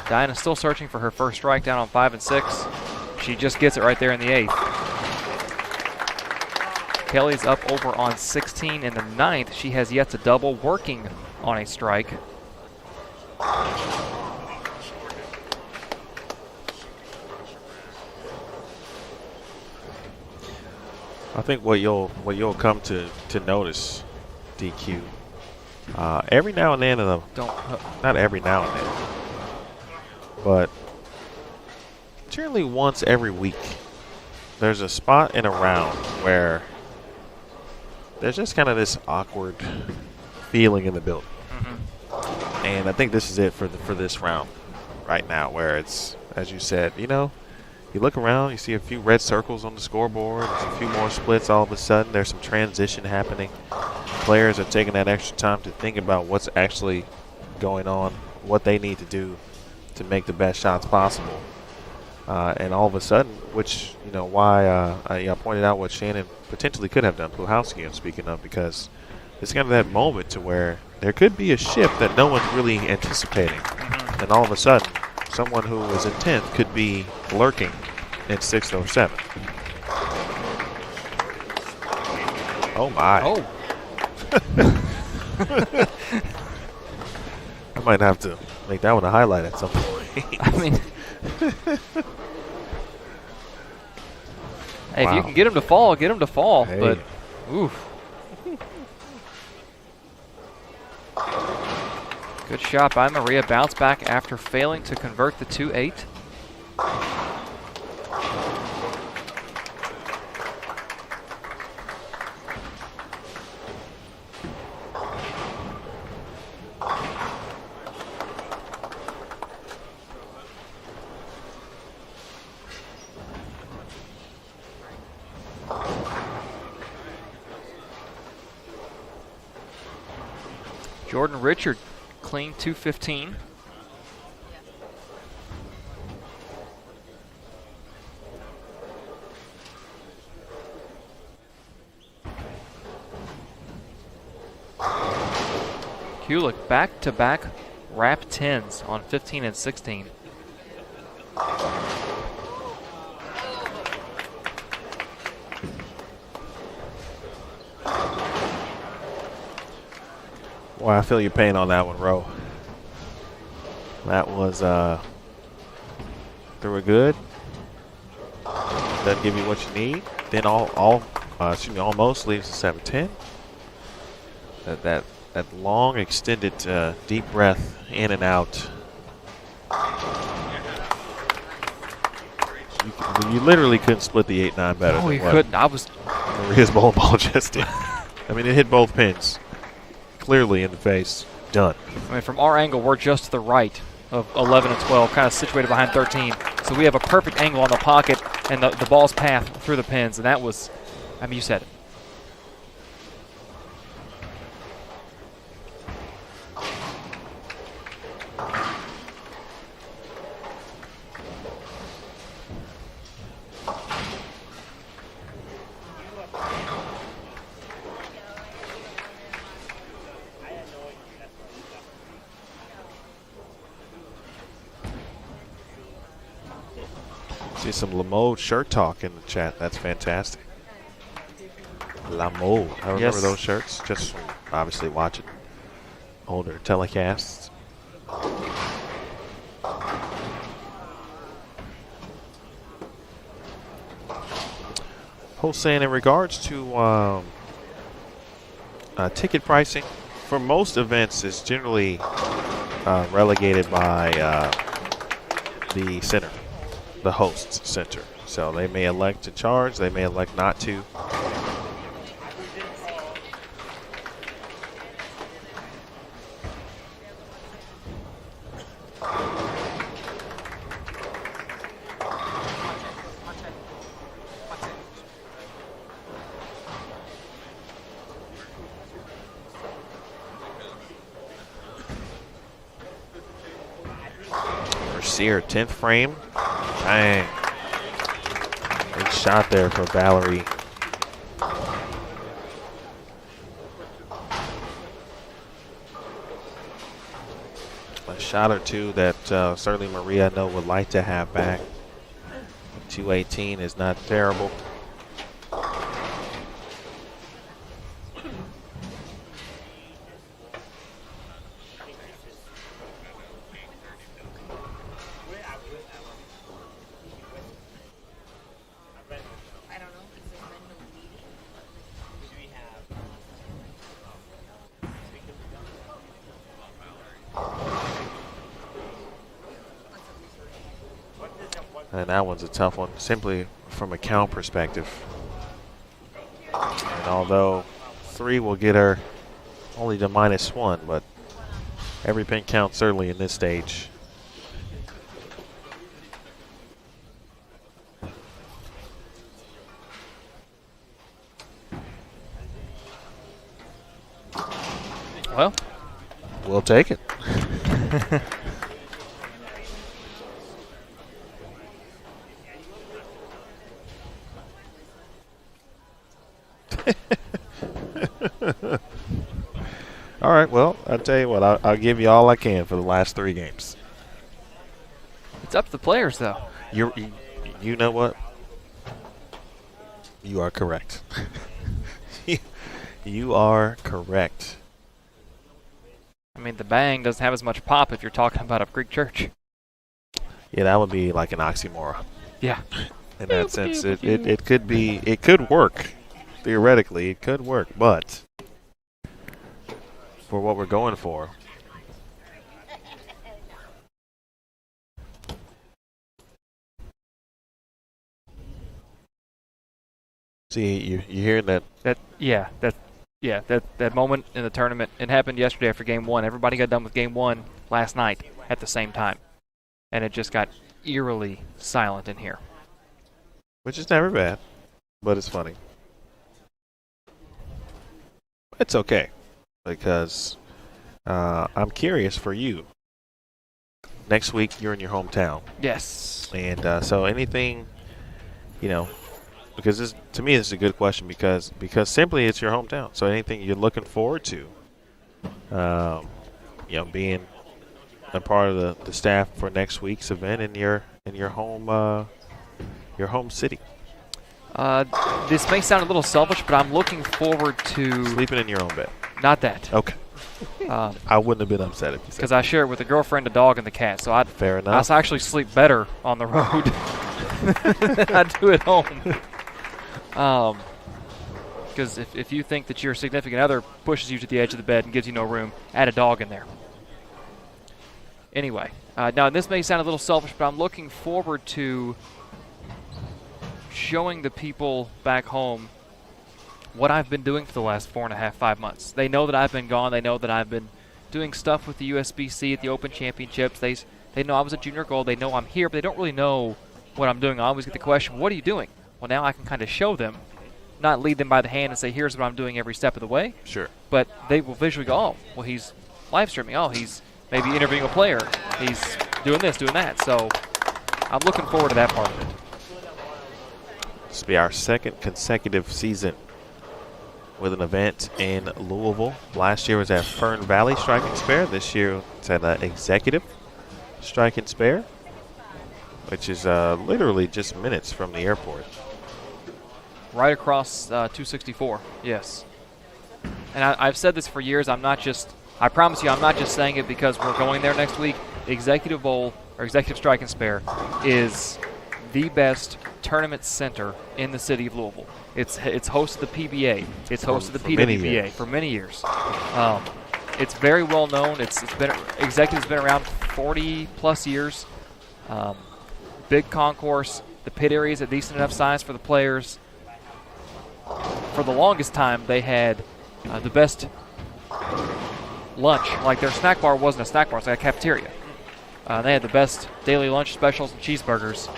Diana's still searching for her first strike down on 5 and 6. She just gets it right there in the 8th. Kelly's up over on 16 in the 9th. She has yet to double, working on a strike. I think what you'll come to notice, DQ, every now and then, not every now and then, but generally once every week, there's a spot in a round where there's just kind of this awkward feeling in the building. And I think this is it for this round right now, where it's, as you said, you know, you look around, you see a few red circles on the scoreboard, there's a few more splits all of a sudden, there's some transition happening. Players are taking that extra time to think about what's actually going on, what they need to do to make the best shots possible. And all of a sudden, which, you know, why I pointed out what Shannon potentially could have done, Puhalski, I'm speaking of, because it's kind of that moment to where there could be a shift that no one's really anticipating. And all of a sudden, someone who was in 10th could be lurking in 6th or 7th. Oh, my. Oh. I might have to make that one a highlight at some point. I mean, hey, if you can get him to fall, get him to fall. Hey. But, oof. Good shot by Maria. Bounce back after failing to convert the 2-8. Jordan Richard, clean 215. Kulik back-to-back wrap 10s on 15 and 16. Boy, I feel your pain on that one, Ro. That was through a good. Doesn't give you what you need. Then almost leaves the 7-10. That long extended deep breath in and out. You literally couldn't split the 8-9 better. Oh, you couldn't. I was. Maria's bowling ball just did. I mean, it hit both pins. Clearly in the face. Done. I mean, from our angle, we're just to the right of 11 and 12, kind of situated behind 13. So we have a perfect angle on the pocket and the ball's path through the pins. And that was, I mean, you said it. See some Lamode shirt talk in the chat. That's fantastic. Lamode. I remember those shirts just from obviously watching older telecasts. Hossein, in regards to ticket pricing, for most events, it's generally relegated by the center. The host center. So they may elect to charge, they may elect not to. Mercier, 10th frame. Dang. Big shot there for Valerie. A shot or two that certainly Maria, I know, would like to have back. 218 is not terrible. And that one's a tough one, simply from a count perspective. And although 3 will get her only to -1, but every pin counts certainly in this stage. Well, we'll take it. All right, well, I'll tell you what, I'll give you all I can for the last 3 games. It's up to the players, though. You know what? You are correct. You are correct. I mean, the bang doesn't have as much pop if you're talking about a Greek church. Yeah, that would be like an oxymoron. Yeah. In that sense, it could work. Theoretically, it could work, but for what we're going for, See, you hear that? That moment in the tournament. It happened yesterday after Game 1. Everybody got done with Game 1 last night at the same time. And it just got eerily silent in here. Which is never bad, but it's funny. It's okay, because I'm curious for you. Next week, you're in your hometown. Yes. And so anything, because to me, this is a good question because simply it's your hometown. So anything you're looking forward to, being a part of the staff for next week's event in your home city. This may sound a little selfish, but I'm looking forward to Sleeping in your own bed. Not that. Okay. I wouldn't have been upset if you said. Because I share it with a girlfriend, a dog, and the cat. So Fair enough. I actually sleep better on the road than I do at home. Because if you think that your significant other pushes you to the edge of the bed and gives you no room, add a dog in there. Anyway, now this may sound a little selfish, but I'm looking forward to showing the people back home what I've been doing for the last 4.5, 5 months. They know that I've been gone. They know that I've been doing stuff with the USBC at the Open Championships. They know I was a junior gold. They know I'm here, but they don't really know what I'm doing. I always get the question, what are you doing? Well, now I can kind of show them, not lead them by the hand and say, here's what I'm doing every step of the way. Sure. But they will visually go, oh, well, he's live streaming. Oh, he's maybe interviewing a player. He's doing this, doing that. So I'm looking forward to that part of it. This will be our second consecutive season with an event in Louisville. Last year was at Fern Valley Strike and Spare. This year it's at Executive Strike and Spare, which is literally just minutes from the airport. Right across 264, yes. And I've said this for years. I promise you, I'm not just saying it because we're going there next week. Executive Bowl, or Executive Strike and Spare, is the best tournament center in the city of Louisville. It's hosted the PBA. It's hosted the PWBA for many years. It's very well known. Executive's been around 40 plus years. Big concourse. The pit area is a decent enough size for the players. For the longest time, they had the best lunch. Like their snack bar wasn't a snack bar; it's like a cafeteria. They had the best daily lunch specials and cheeseburgers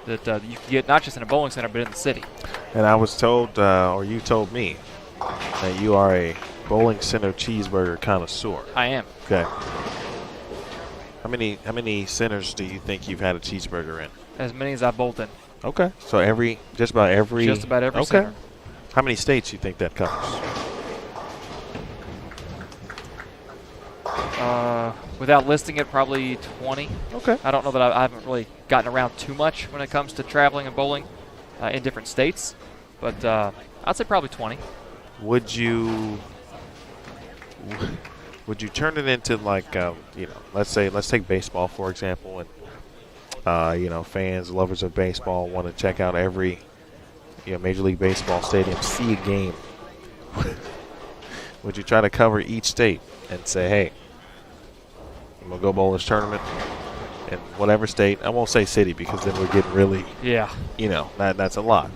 that you can get not just in a bowling center, but in the city. And I was told, or you told me, that you are a bowling center cheeseburger connoisseur. I am. Okay. How many centers do you think you've had a cheeseburger in? As many as I've bowled in. Okay. So just about every center. How many states do you think that covers? Without listing it, probably 20. Okay. I don't know that I haven't really gotten around too much when it comes to traveling and bowling in different states, but I'd say probably 20. Would you turn it into like let's take baseball for example, and fans, lovers of baseball want to check out every Major League Baseball stadium, see a game. Would you try to cover each state and say, hey, I'm going to go bowl this tournament in whatever state? I won't say city because then we're getting really, that's a lot.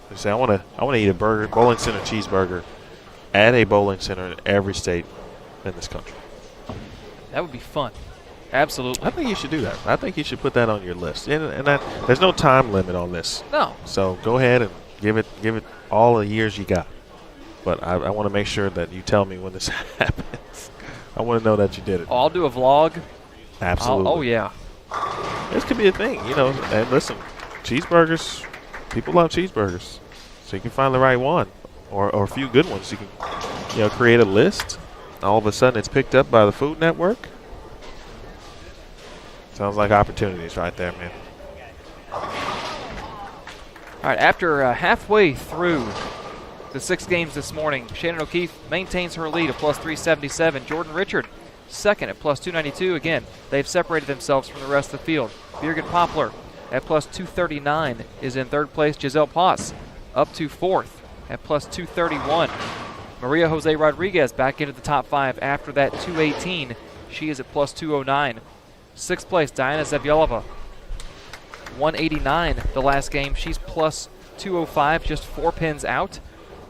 You say, I want to eat a bowling center cheeseburger at a bowling center in every state in this country. That would be fun. Absolutely. I think you should do that. I think you should put that on your list. And there's no time limit on this. No. So go ahead and give it all the years you got. But I want to make sure that you tell me when this happens. I want to know that you did it. Oh, I'll do a vlog. Absolutely. Oh, yeah. This could be a thing, And listen, cheeseburgers, people love cheeseburgers. So you can find the right one or a few good ones. You can, create a list. All of a sudden it's picked up by the Food Network. Sounds like opportunities right there, man. All right, after halfway through the 6 games this morning, Shannon O'Keefe maintains her lead at plus 377. Jordan Richard second at plus 292. Again, they've separated themselves from the rest of the field. Birgit Poplar at plus 239 is in third place. Giselle Paz up to fourth at plus 231. Maria Jose Rodriguez back into the top 5 after that 218. She is at plus 209. Sixth place, Diana Zavyalova. 189 the last game. She's plus 205, just 4 pins out.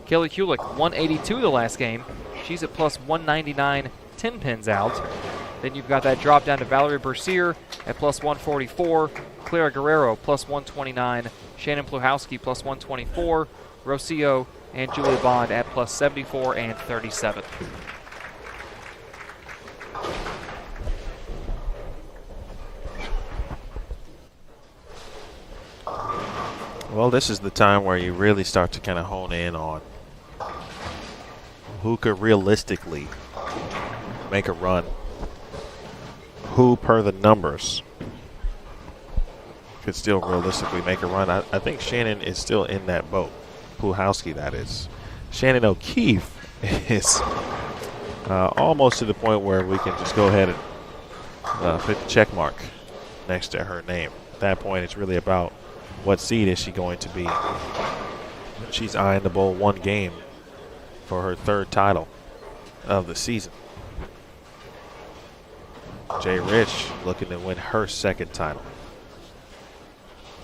Kelly Kulik, 182 the last game. She's at plus 199, 10 pins out. Then you've got that drop down to Valerie Bercier at plus 144. Clara Guerrero, plus 129. Shannon Pluhowski, plus 124. Rocio and Julia Bond at plus 74 and 37. Well, this is the time where you really start to kind of hone in on who could realistically make a run. Who, per the numbers, could still realistically make a run. I think Shannon is still in that boat. Pluhowski, that is. Shannon O'Keefe is almost to the point where we can just go ahead and put the check mark next to her name. At that point, it's really about what seed is she going to be. She's eyeing the bowl one game for her 3rd title of the season. Jay Rich looking to win her 2nd title.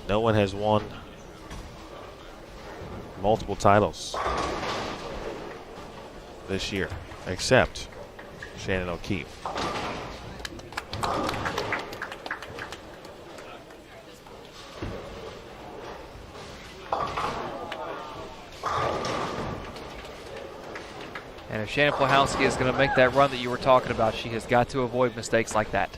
No one has won multiple titles this year except Shannon O'Keefe. And if Shannon Pluhowski is going to make that run that you were talking about, she has got to avoid mistakes like that.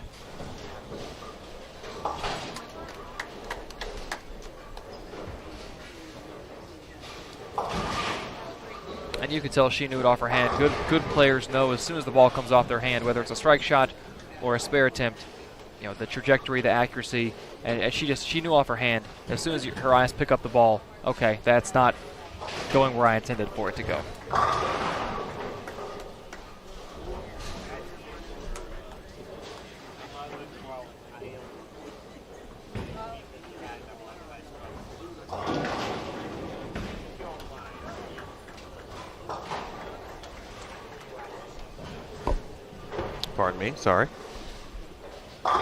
And you could tell she knew it off her hand. Good players know as soon as the ball comes off their hand, whether it's a strike shot or a spare attempt, you know, the trajectory, the accuracy, and she knew off her hand as soon as her eyes pick up the ball. Okay, that's not going where I intended for it to go. Pardon me, sorry. All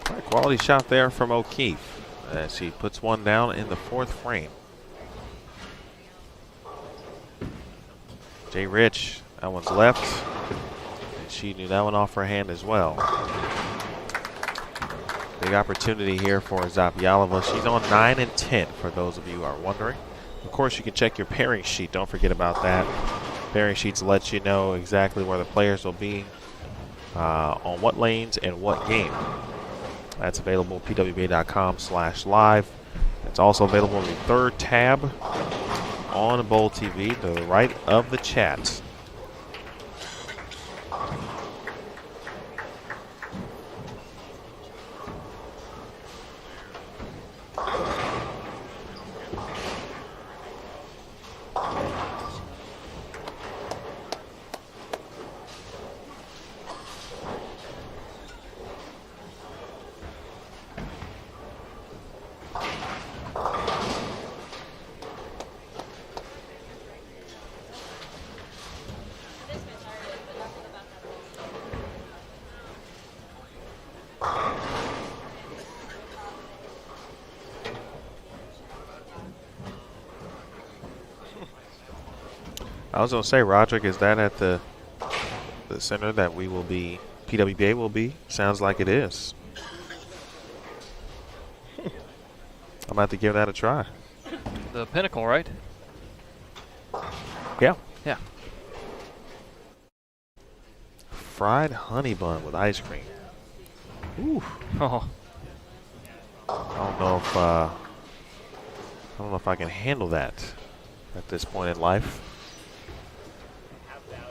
right, quality shot there from O'Keefe as she puts one down in the 4th frame. Jay Rich, that one's left. And she knew that one off her hand as well. Big opportunity here for Zapialova. She's on 9 and 10 for those of you who are wondering. Of course, you can check your pairing sheet. Don't forget about that. Pairing sheets let you know exactly where the players will be on what lanes and what game. That's available at pwba.com/live. It's also available in the 3rd tab on Bowl TV to the right of the chat. I was going to say, Roderick, is that at the center that we will be, PWBA will be? Sounds like it is. I'm about to give that a try. The Pinnacle, right? Yeah. Yeah. Fried honey bun with ice cream. Ooh. Oh. I don't know if I can handle that at this point in life.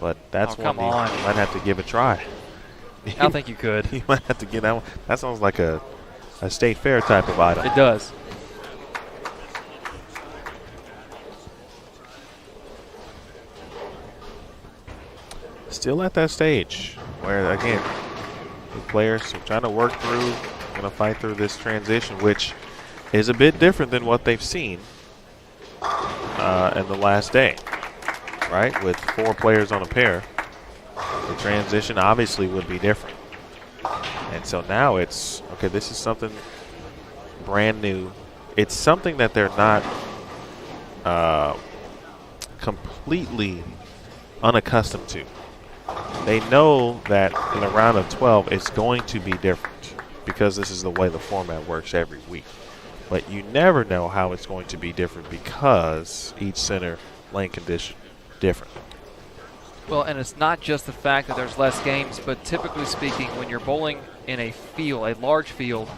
But that's one you might have to give a try. I don't think you could. You might have to get that one. That sounds like a state fair type of item. It does. Still at that stage where, again, the players are trying to work through, going to fight through this transition, which is a bit different than what they've seen in the last day. Right, with 4 players on a pair, the transition obviously would be different. And so now it's, okay, this is something brand new. It's something that they're not completely unaccustomed to. They know that in the round of 12 it's going to be different because this is the way the format works every week. But you never know how it's going to be different because each center lane condition different. Well, and it's not just the fact that there's less games, but typically speaking, when you're bowling in a field, a large field,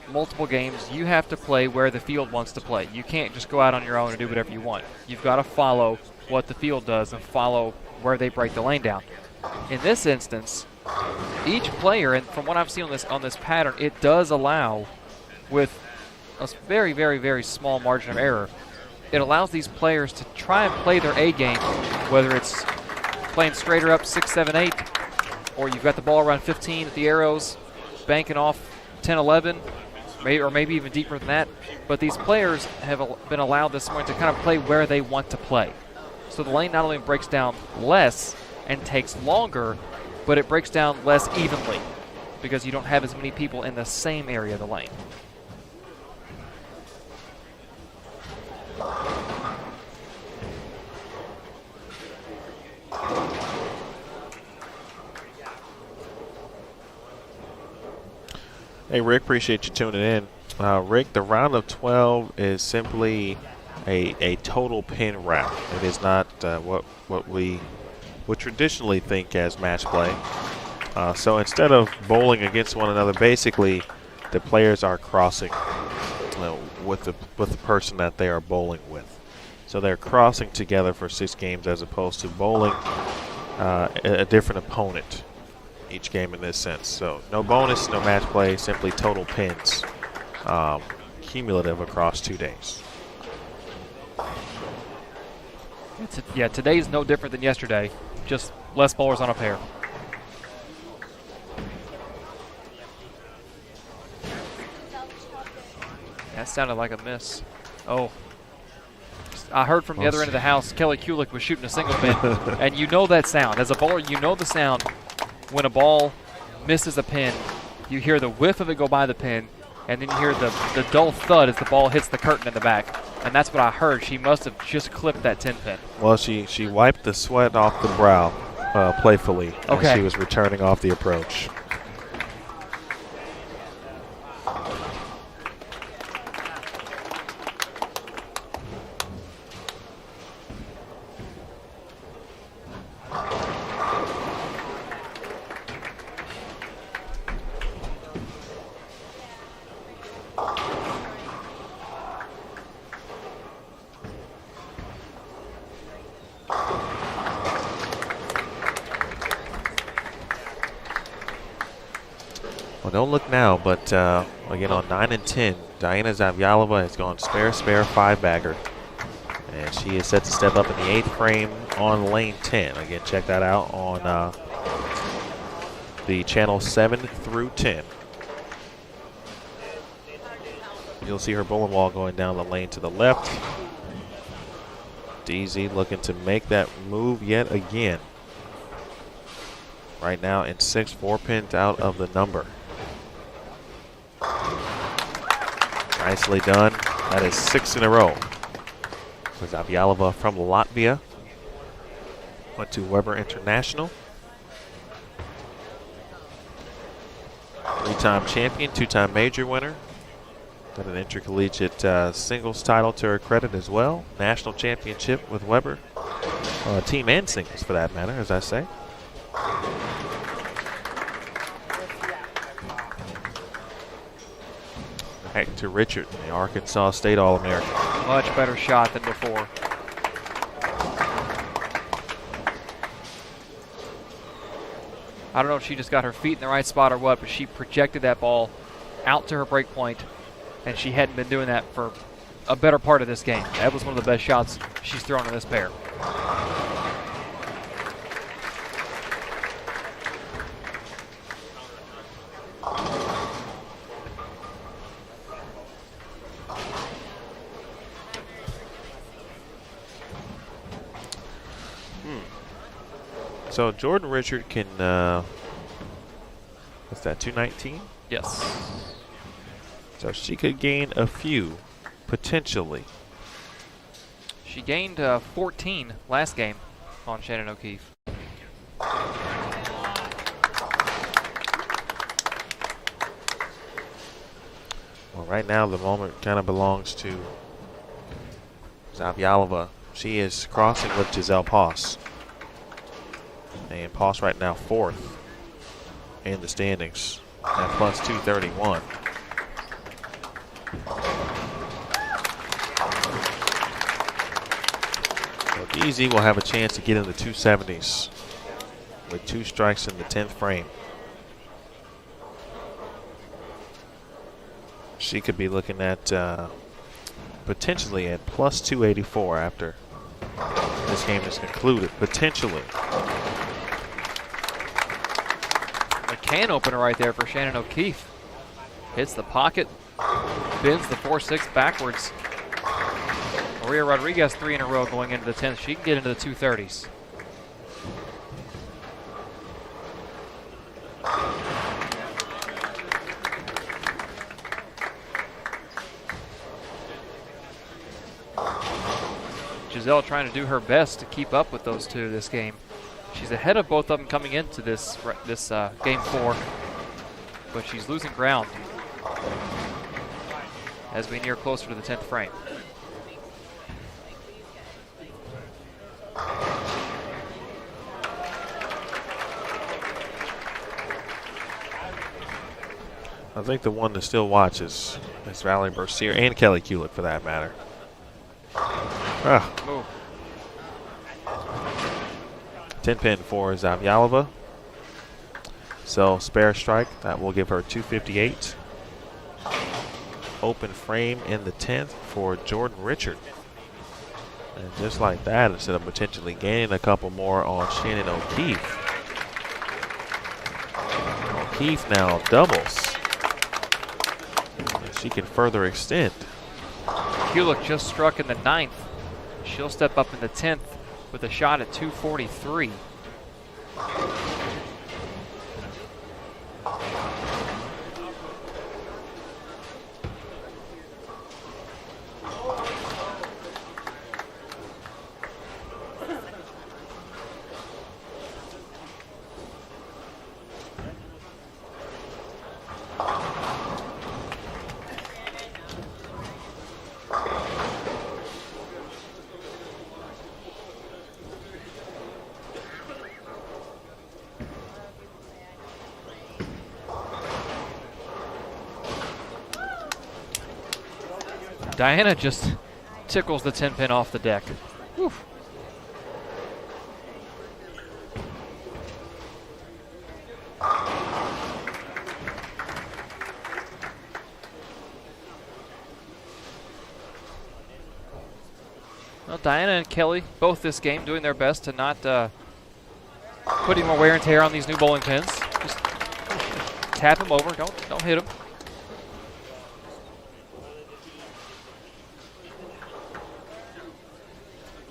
multiple games, you have to play where the field wants to play. You can't just go out on your own and do whatever you want. You've got to follow what the field does and follow where they break the lane down. In this instance, each player, and from what I've seen on this pattern, it does allow, with a very, very, very small margin of error, it allows these players to try and play their A game, whether it's playing straighter up 6, 7, 8, or you've got the ball around 15 at the arrows, banking off 10, 11, or maybe even deeper than that. But these players have been allowed this morning to kind of play where they want to play. So the lane not only breaks down less and takes longer, but it breaks down less evenly because you don't have as many people in the same area of the lane. Hey, Rick, appreciate you tuning in. Rick, the round of 12 is simply a total pin round. It is not what we would traditionally think as match play. So instead of bowling against one another, basically the players are crossing with the person that they are bowling with. So they're crossing together for 6 games as opposed to bowling a different opponent each game in this sense. So no bonus, no match play, simply total pins, cumulative across 2 days. Yeah, today's no different than yesterday, just less bowlers on a pair. That sounded like a miss. Oh. I heard from the other end of the house, Kelly Kulik was shooting a single pin, and you know that sound. As a bowler, you know the sound when a ball misses a pin. You hear the whiff of it go by the pin, and then you hear the dull thud as the ball hits the curtain in the back. And that's what I heard. She must have just clipped that 10 pin. Well, she wiped the sweat off the brow playfully as she was returning off the approach. Well, don't look now, but again on 9 and 10, Diana Zavyalova has gone spare 5-bagger. And she is set to step up in the 8th frame on lane 10. Again, check that out on the channel 7 through 10. You'll see her bowling ball going down the lane to the left. DZ looking to make that move yet again. Right now in 6, 4 pins out of the number. Nicely done. That is 6 in a row. Zavyalova from Latvia. Went to Weber International. 3-time champion, 2-time major winner. Got an intercollegiate singles title to her credit as well. National championship with Weber. Team and singles for that matter, as I say. Hector Richard, the Arkansas State All-American. Much better shot than before. I don't know if she just got her feet in the right spot or what, but she projected that ball out to her break point, and she hadn't been doing that for a better part of this game. That was one of the best shots she's thrown in this pair. So Jordan Richard can, what's that, 219? Yes. So she could gain a few, potentially. She gained 14 last game on Shannon O'Keefe. Well, right now the moment kind of belongs to Zavyalova. She is crossing with Giselle Poss. And Poss right now 4th in the standings at plus 231. So DZ will have a chance to get in the 270s with 2 strikes in the 10th frame. She could be looking at potentially at plus 284 after this game is concluded. Potentially. A can opener right there for Shannon O'Keefe. Hits the pocket, bends the 4-6 backwards. Maria Rodriguez 3 in a row going into the 10th. She can get into the 230s. Giselle trying to do her best to keep up with those two this game. She's ahead of both of them coming into this game 4, but she's losing ground as we near closer to the 10th frame. I think the one to still watch is Valerie Bercier and Kelly Kulick for that matter. 10 pin for Zavyalova. So spare strike, that will give her 258. Open frame in the 10th for Jordan Richard. And just like that, instead of potentially gaining a couple more on Shannon O'Keefe, O'Keefe now doubles. And she can further extend. Kulick just struck in the 9th. She'll step up in the 10th with a shot at 243. Diana just tickles the 10 pin off the deck. Whew. Well, Diana and Kelly both this game doing their best to not put any more wear and tear on these new bowling pins. Just tap them over, don't hit them.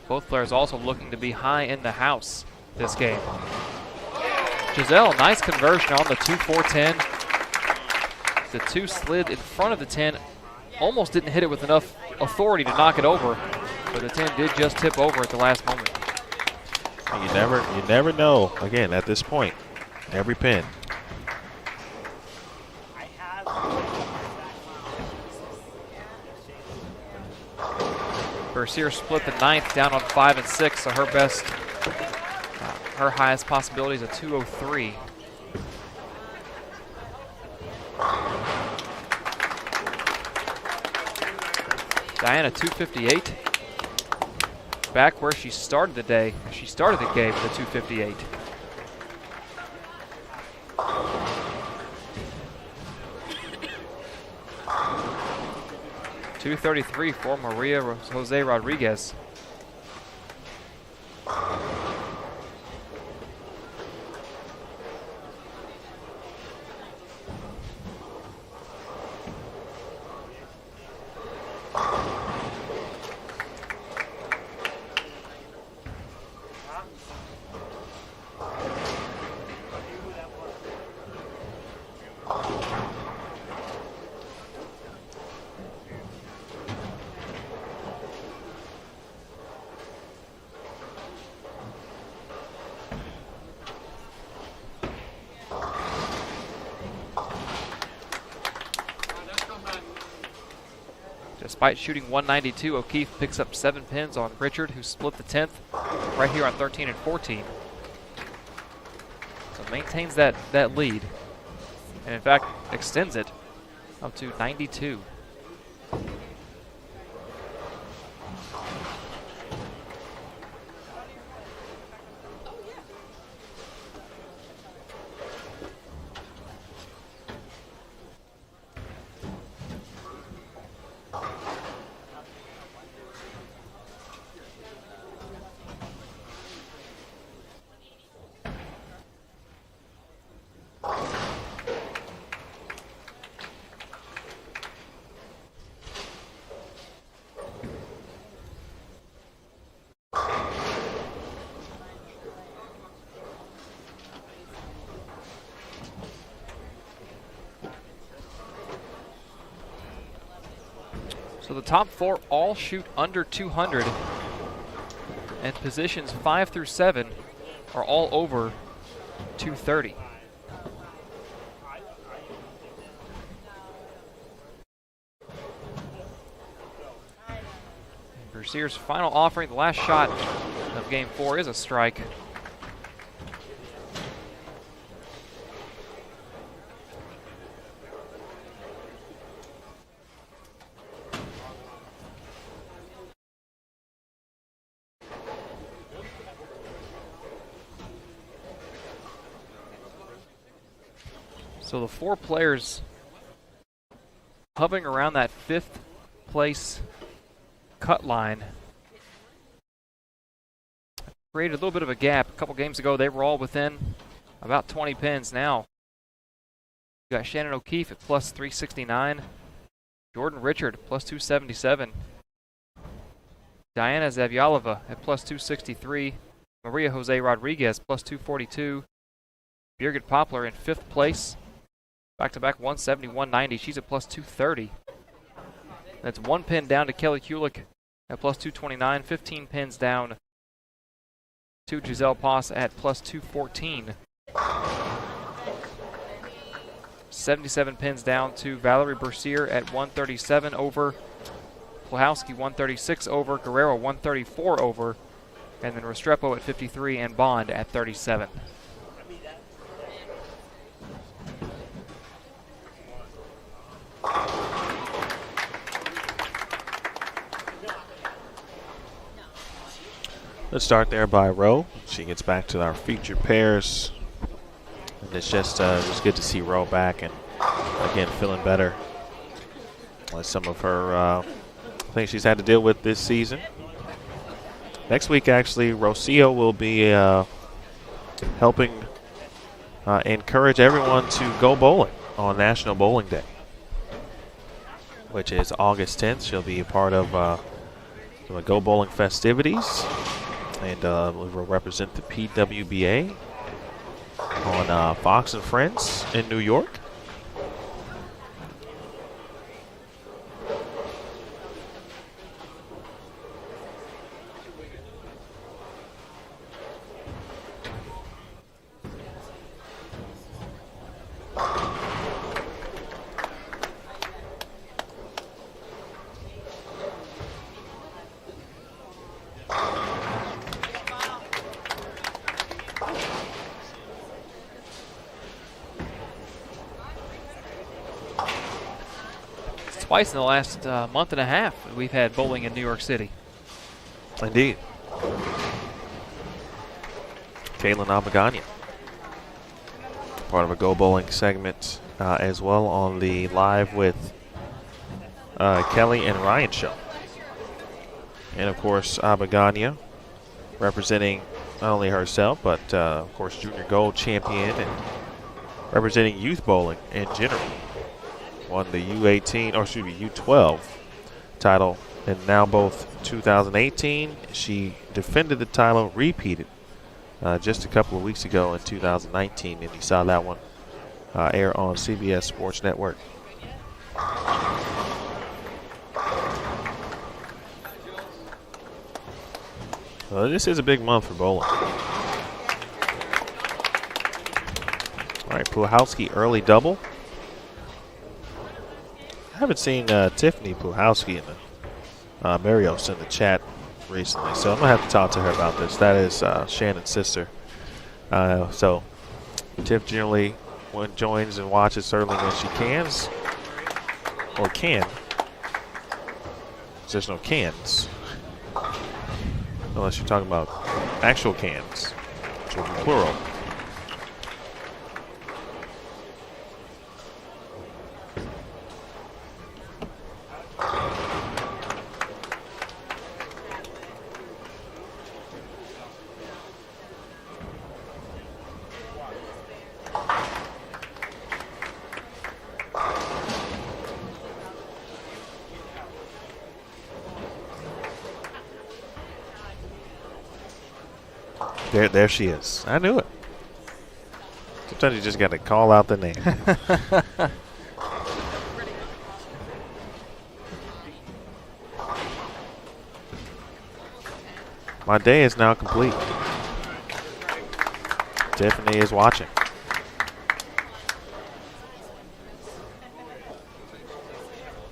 Both players also looking to be high in the house this game. Giselle, nice conversion on the 2-4-10. The 2 slid in front of the 10. Almost didn't hit it with enough authority to knock it over, but the 10 did just tip over at the last moment. You never know. Again, at this point, every pin. Bercier split the 9th down on 5 and 6, so her best, her highest possibility is a 203. Diana 258. Back where she started the day. She started the game with a 258. .233 for Maria Jose Rodriguez. Despite shooting 192, O'Keefe picks up 7 pins on Richard, who split the 10th right here on 13 and 14. So maintains that lead, and in fact extends it up to 92. So the top 4 all shoot under 200, and positions 5 through 7 are all over 230. Bercier's final offering, the last shot of game 4, is a strike. So the 4 players hovering around that 5th place cut line created a little bit of a gap. A couple games ago, they were all within about 20 pins. Now, you got Shannon O'Keefe at plus 369, Jordan Richard plus 277, Diana Zavyalova at plus 263, Maria Jose Rodriguez plus 242, Birgit Poplar in 5th place. Back-to-back 170, 190. She's at plus 230. That's 1 pin down to Kelly Kulik at plus 229. 15 pins down to Giselle Poss at plus 214. 77 pins down to Valerie Bercier at 137 over. Plahowski 136 over. Guerrero 134 over. And then Restrepo at 53 and Bond at 37. Let's start there by Rowe. She gets back to our featured pairs. And it's just good to see Rowe back and, again, feeling better. Like some of her things she's had to deal with this season. Next week, actually, Rocio will be helping encourage everyone to go bowling on National Bowling Day, which is August 10th. She'll be a part of the Go Bowling festivities. And will represent the PWBA on Fox and Friends in New York. Twice in the last month and a half we've had bowling in New York City. Indeed. Kaylin Abagania, part of a Go Bowling segment as well on the Live with Kelly and Ryan show. And of course, Abagania representing not only herself, but of course, Junior Gold champion and representing youth bowling in general. Won the U12 title, and now both 2018. She defended the title, repeated just a couple of weeks ago in 2019, and you saw that one air on CBS Sports Network. Well, this is a big month for bowling. All right, Plahowski early double. I haven't seen Tiffany Plahowski in Marios in the chat recently, so I'm going to have to talk to her about this. That is Shannon's sister. So Tiff generally joins and watches certainly when she can. There's no cans. Unless you're talking about actual cans, which would be plural. There she is. I knew it. Sometimes you just got to call out the name. My day is now complete. Tiffany is watching.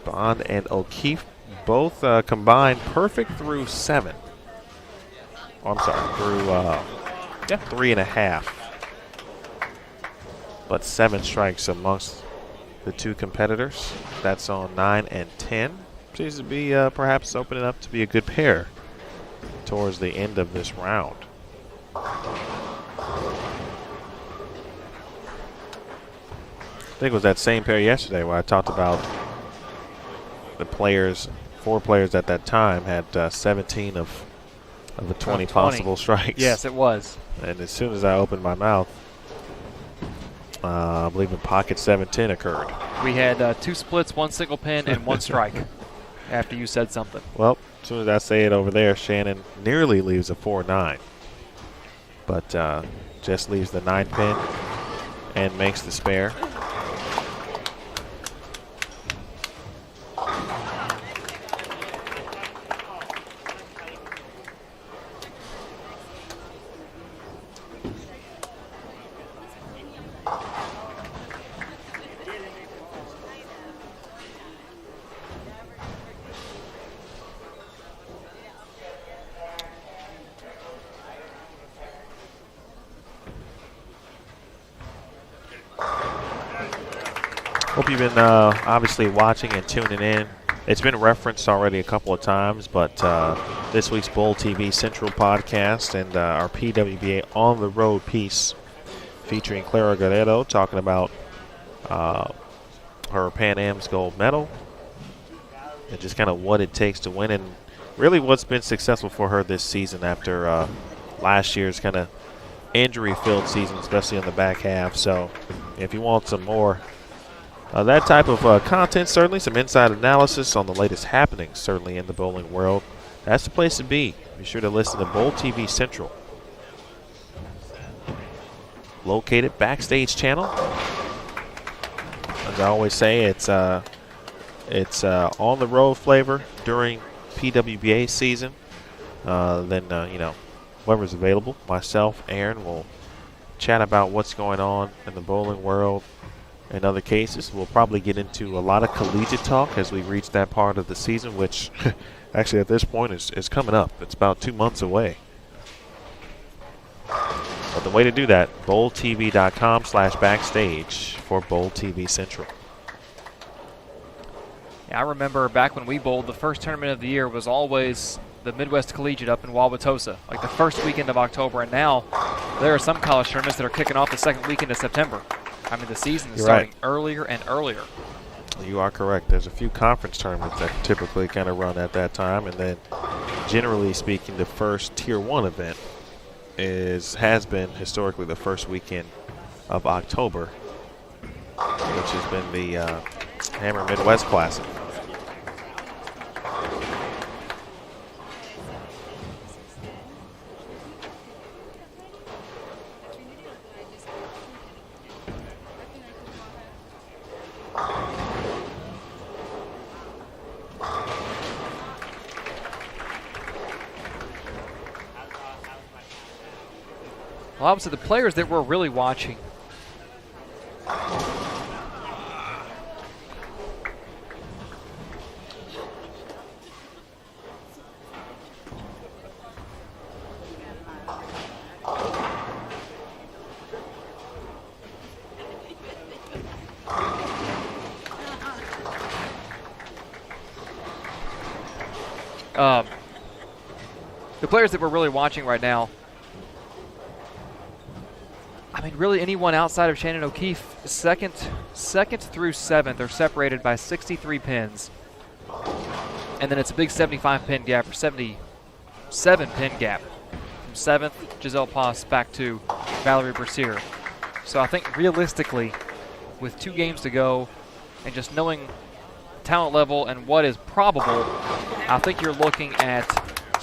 Bond and O'Keefe both combined perfect through 7. Oh, I'm sorry, through 3.5. But 7 strikes amongst the two competitors. That's on 9 and 10. Seems to be perhaps opening up to be a good pair towards the end of this round. I think it was that same pair yesterday where I talked about the players, 4 players at that time had 17 of the 20 possible strikes. Yes, it was. And as soon as I opened my mouth, I believe in pocket 7-10 occurred. We had 2 splits, 1 single pin, and 1 strike after you said something. Well, as soon as I say it over there, Shannon nearly leaves a 4-9. But just leaves the 9 pin and makes the spare. Hope you've been obviously watching and tuning in. It's been referenced already a couple of times, but this week's Bowl TV Central podcast and our PWBA On the Road piece featuring Clara Guerrero talking about her Pan Am's gold medal and just kind of what it takes to win and really what's been successful for her this season after last year's kind of injury-filled season, especially in the back half. So if you want some more that type of content, certainly some inside analysis on the latest happenings, certainly in the bowling world, that's the place to be. Be sure to listen to Bowl TV Central. Located Backstage channel. As I always say, it's on the road flavor during PWBA season. Then whoever's available, myself, Aaron, will chat about what's going on in the bowling world. In other cases, we'll probably get into a lot of collegiate talk as we reach that part of the season, which actually at this point is coming up. It's about 2 months away. But the way to do that, bowltv.com/backstage for Bowl TV Central. Yeah, I remember back when we bowled, the first tournament of the year was always the Midwest Collegiate up in Wauwatosa, like the first weekend of October. And now there are some college tournaments that are kicking off the second weekend of September. I mean, the season is starting earlier and earlier. You are correct. There's a few conference tournaments that typically kind of run at that time. And then, generally speaking, the first Tier 1 event has been historically the first weekend of October, which has been the Hammer Midwest Classic. Well, obviously the players that we're really watching. The players that we're really watching right now, I mean, really anyone outside of Shannon O'Keefe, second through 7th are separated by 63 pins. And then it's a big 75 pin gap, or 77 pin gap. From 7th, Giselle Poss, back to Valerie Bercier. So I think realistically, with 2 games to go, and just knowing talent level and what is probable, I think you're looking at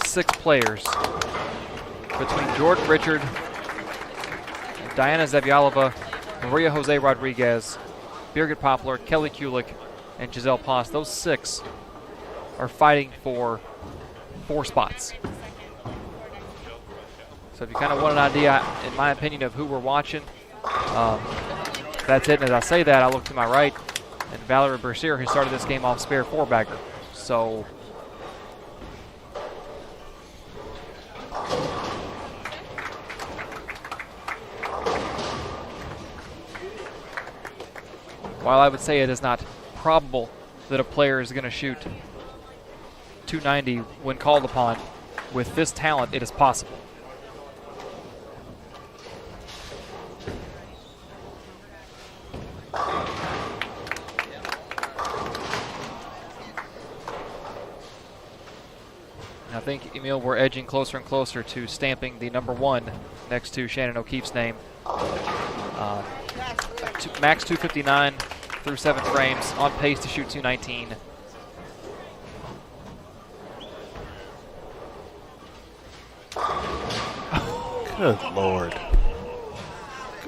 6 players between Jordan Richard, Diana Zavialova, Maria Jose Rodriguez, Birgit Poplar, Kelly Kulik, and Giselle Poss. Those 6 are fighting for 4 spots. So if you kind of want an idea, in my opinion, of who we're watching, that's it. And as I say that, I look to my right, and Valerie Bercier, who started this game off spare 4-bagger. So while I would say it is not probable that a player is going to shoot 290 when called upon, with this talent, it is possible. I think, Emil, we're edging closer and closer to stamping the number 1 next to Shannon O'Keefe's name. Max 259 through 7 frames, on pace to shoot 219. Good Lord.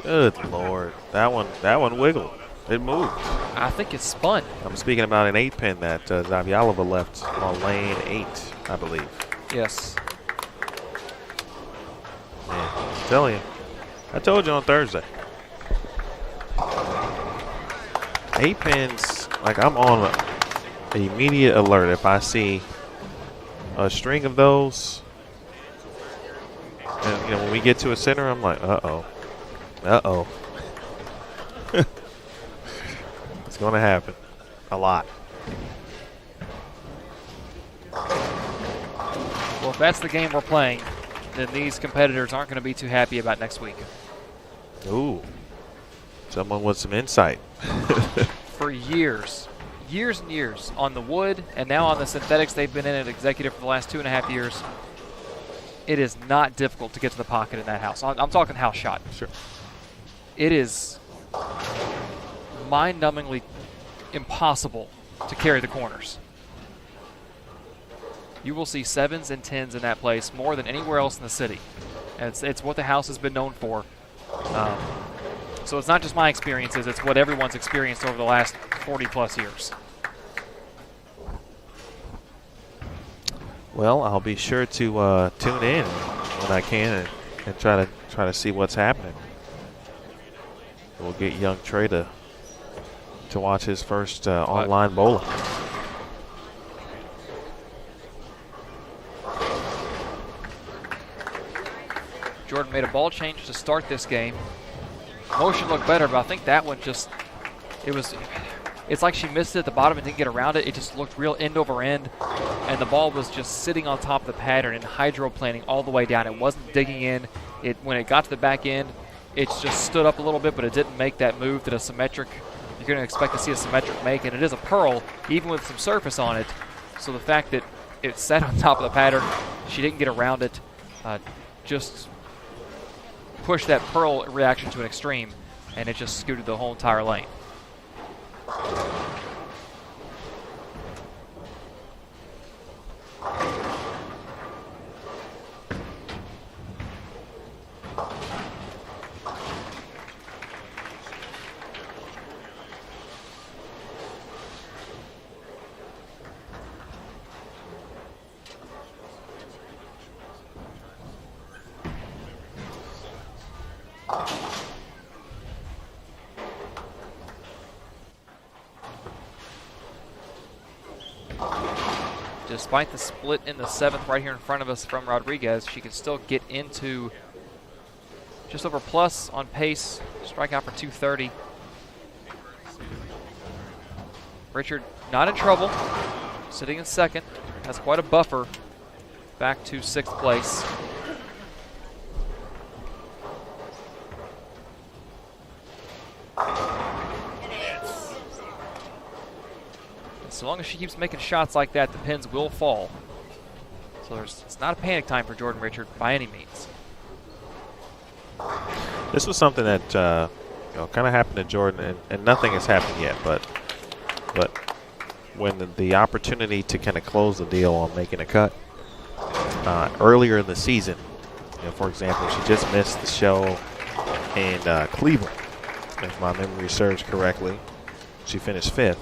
Good Lord. That one wiggled. It moved. I think it's spun. I'm speaking about an 8-pin that Zavialova left on lane 8, I believe. Yes. Man, I'm telling you. I told you on Thursday. 8 pins, like, I'm on an immediate alert if I see a string of those. And, you know, when we get to a center, I'm like, uh-oh. Uh-oh. It's going to happen. A lot. Well, if that's the game we're playing, then these competitors aren't going to be too happy about next week. Ooh. Someone with some insight. For years and years, on the wood and now on the synthetics they've been in at Executive for the last 2.5 years, it is not difficult to get to the pocket in that house. I'm talking house shot. Sure. It is mind-numbingly impossible to carry the corners. You will see 7s and 10s in that place more than anywhere else in the city. And it's what the house has been known for. So it's not just my experiences, it's what everyone's experienced over the last 40-plus years. Well, I'll be sure to tune in when I can and try to see what's happening. We'll get young Trey to watch his first online bowling. Jordan made a ball change to start this game. Motion looked better, but I think that one just, it's like she missed it at the bottom and didn't get around it. It just looked real end over end, and the ball was just sitting on top of the pattern and hydroplaning all the way down. It wasn't digging in. When it got to the back end, it just stood up a little bit, but it didn't make that move that a symmetric, you're going to expect to see a symmetric make, and it is a pearl, even with some surface on it. So the fact that it sat on top of the pattern, she didn't get around it, just pushed that pearl reaction to an extreme, and it just scooted the whole entire lane. Despite the split in the 7th right here in front of us from Rodriguez, she can still get into just over plus on pace, strike out for 230. Richard not in trouble, sitting in 2nd. has quite a buffer back to 6th place. So long as she keeps making shots like that, the pins will fall. So it's not a panic time for Jordan Richard by any means. This was something that kind of happened to Jordan, and nothing has happened yet. But when the opportunity to kind of close the deal on making a cut earlier in the season, for example, she just missed the show in Cleveland, if my memory serves correctly. She finished 5th.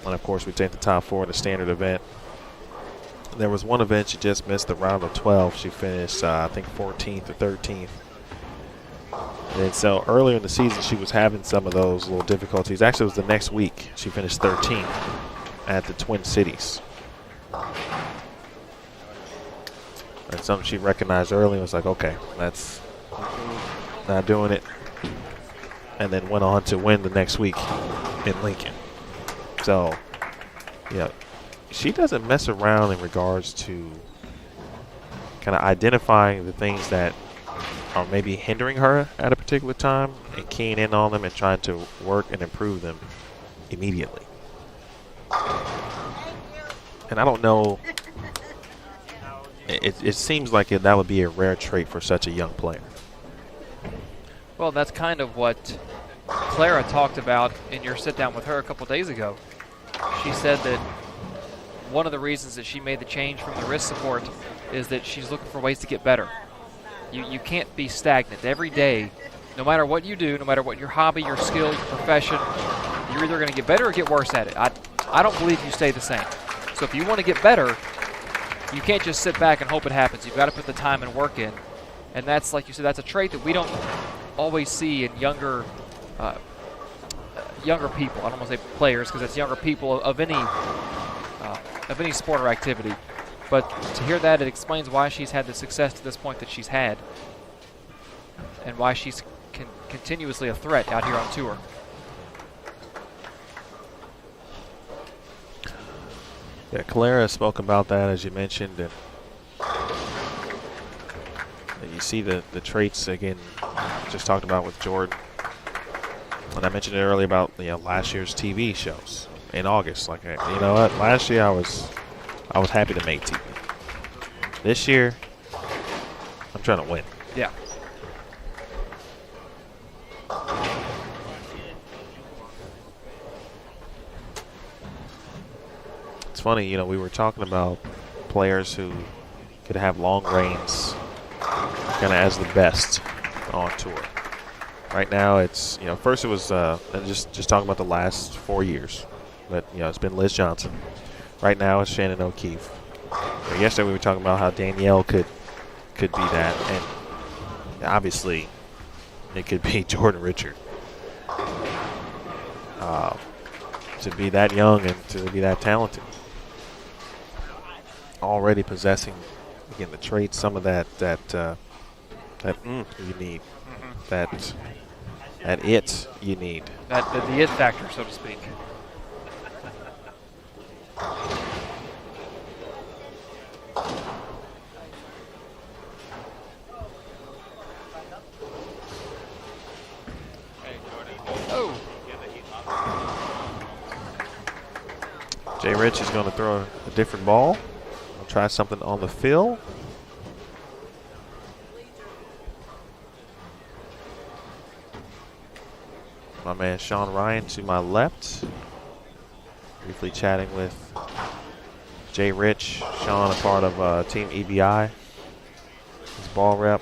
And, of course, we take the top 4 in the standard event. There was one event she just missed, the round of 12. She finished, I think, 14th or 13th. And so earlier in the season, she was having some of those little difficulties. Actually, it was the next week. She finished 13th at the Twin Cities. And something she recognized early and was like, okay, that's not doing it. And then went on to win the next week in Lincoln. So, she doesn't mess around in regards to kind of identifying the things that are maybe hindering her at a particular time and keying in on them and trying to work and improve them immediately. And I don't know, it seems like that would be a rare trait for such a young player. Well, that's kind of what Clara talked about in your sit-down with her a couple days ago. She said that one of the reasons that she made the change from the wrist support is that she's looking for ways to get better. You can't be stagnant. Every day, no matter what you do, no matter what your hobby, your skill, your profession, you're either going to get better or get worse at it. I don't believe you stay the same. So if you want to get better, you can't just sit back and hope it happens. You've got to put the time and work in. And that's, like you said, that's a trait that we don't always see in younger people. I don't want to say players because it's younger people of any sport or activity. But to hear that, it explains why she's had the success to this point that she's had and why she's continuously a threat out here on tour. Yeah, Clara spoke about that, as you mentioned, and you see the traits, again, just talked about with Jordan. And I mentioned it earlier about last year's TV shows in August. Like, you know what? Last year I was happy to make TV. This year, I'm trying to win. Yeah. It's funny, we were talking about players who could have long reigns kind of as the best on tour. Right now, it's, first it was just talking about the last 4 years. But, it's been Liz Johnson. Right now, it's Shannon O'Keefe. Yesterday, we were talking about how Danielle could be that. And obviously, it could be Jordan Richard. To be that young and to be that talented. Already possessing, again, the traits, some of that you need. Mm-hmm. That it you need. The it factor, so to speak. Oh. Jay Rich is going to throw a different ball. We'll try something on the fill. My man Sean Ryan to my left. Briefly chatting with Jay Rich. Sean, a part of Team EBI. His ball rep.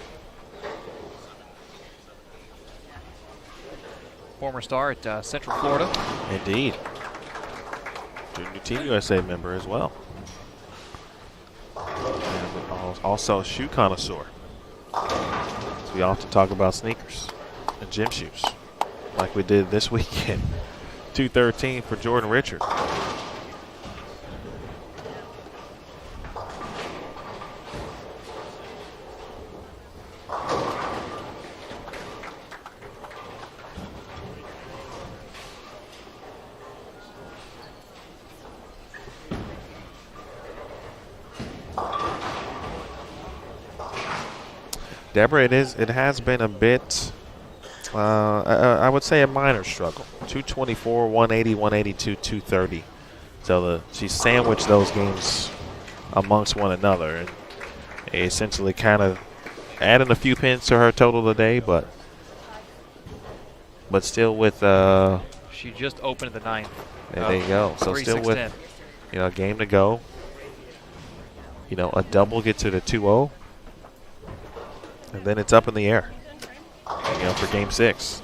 Former star at Central Florida. Indeed. Junior Team USA member as well. And also shoe connoisseur. So we often talk about sneakers and gym shoes, like we did this weekend. 213 for Jordan Richard. Deborah, it has been a bit, I would say a minor struggle. 224, 180, 182, 230. So she sandwiched those games amongst one another and essentially kind of adding a few pins to her total today, but still with she just opened the ninth. There you go. So still with 10. a game to go. A double gets her to 2-0. And then it's up in the air, for game 6.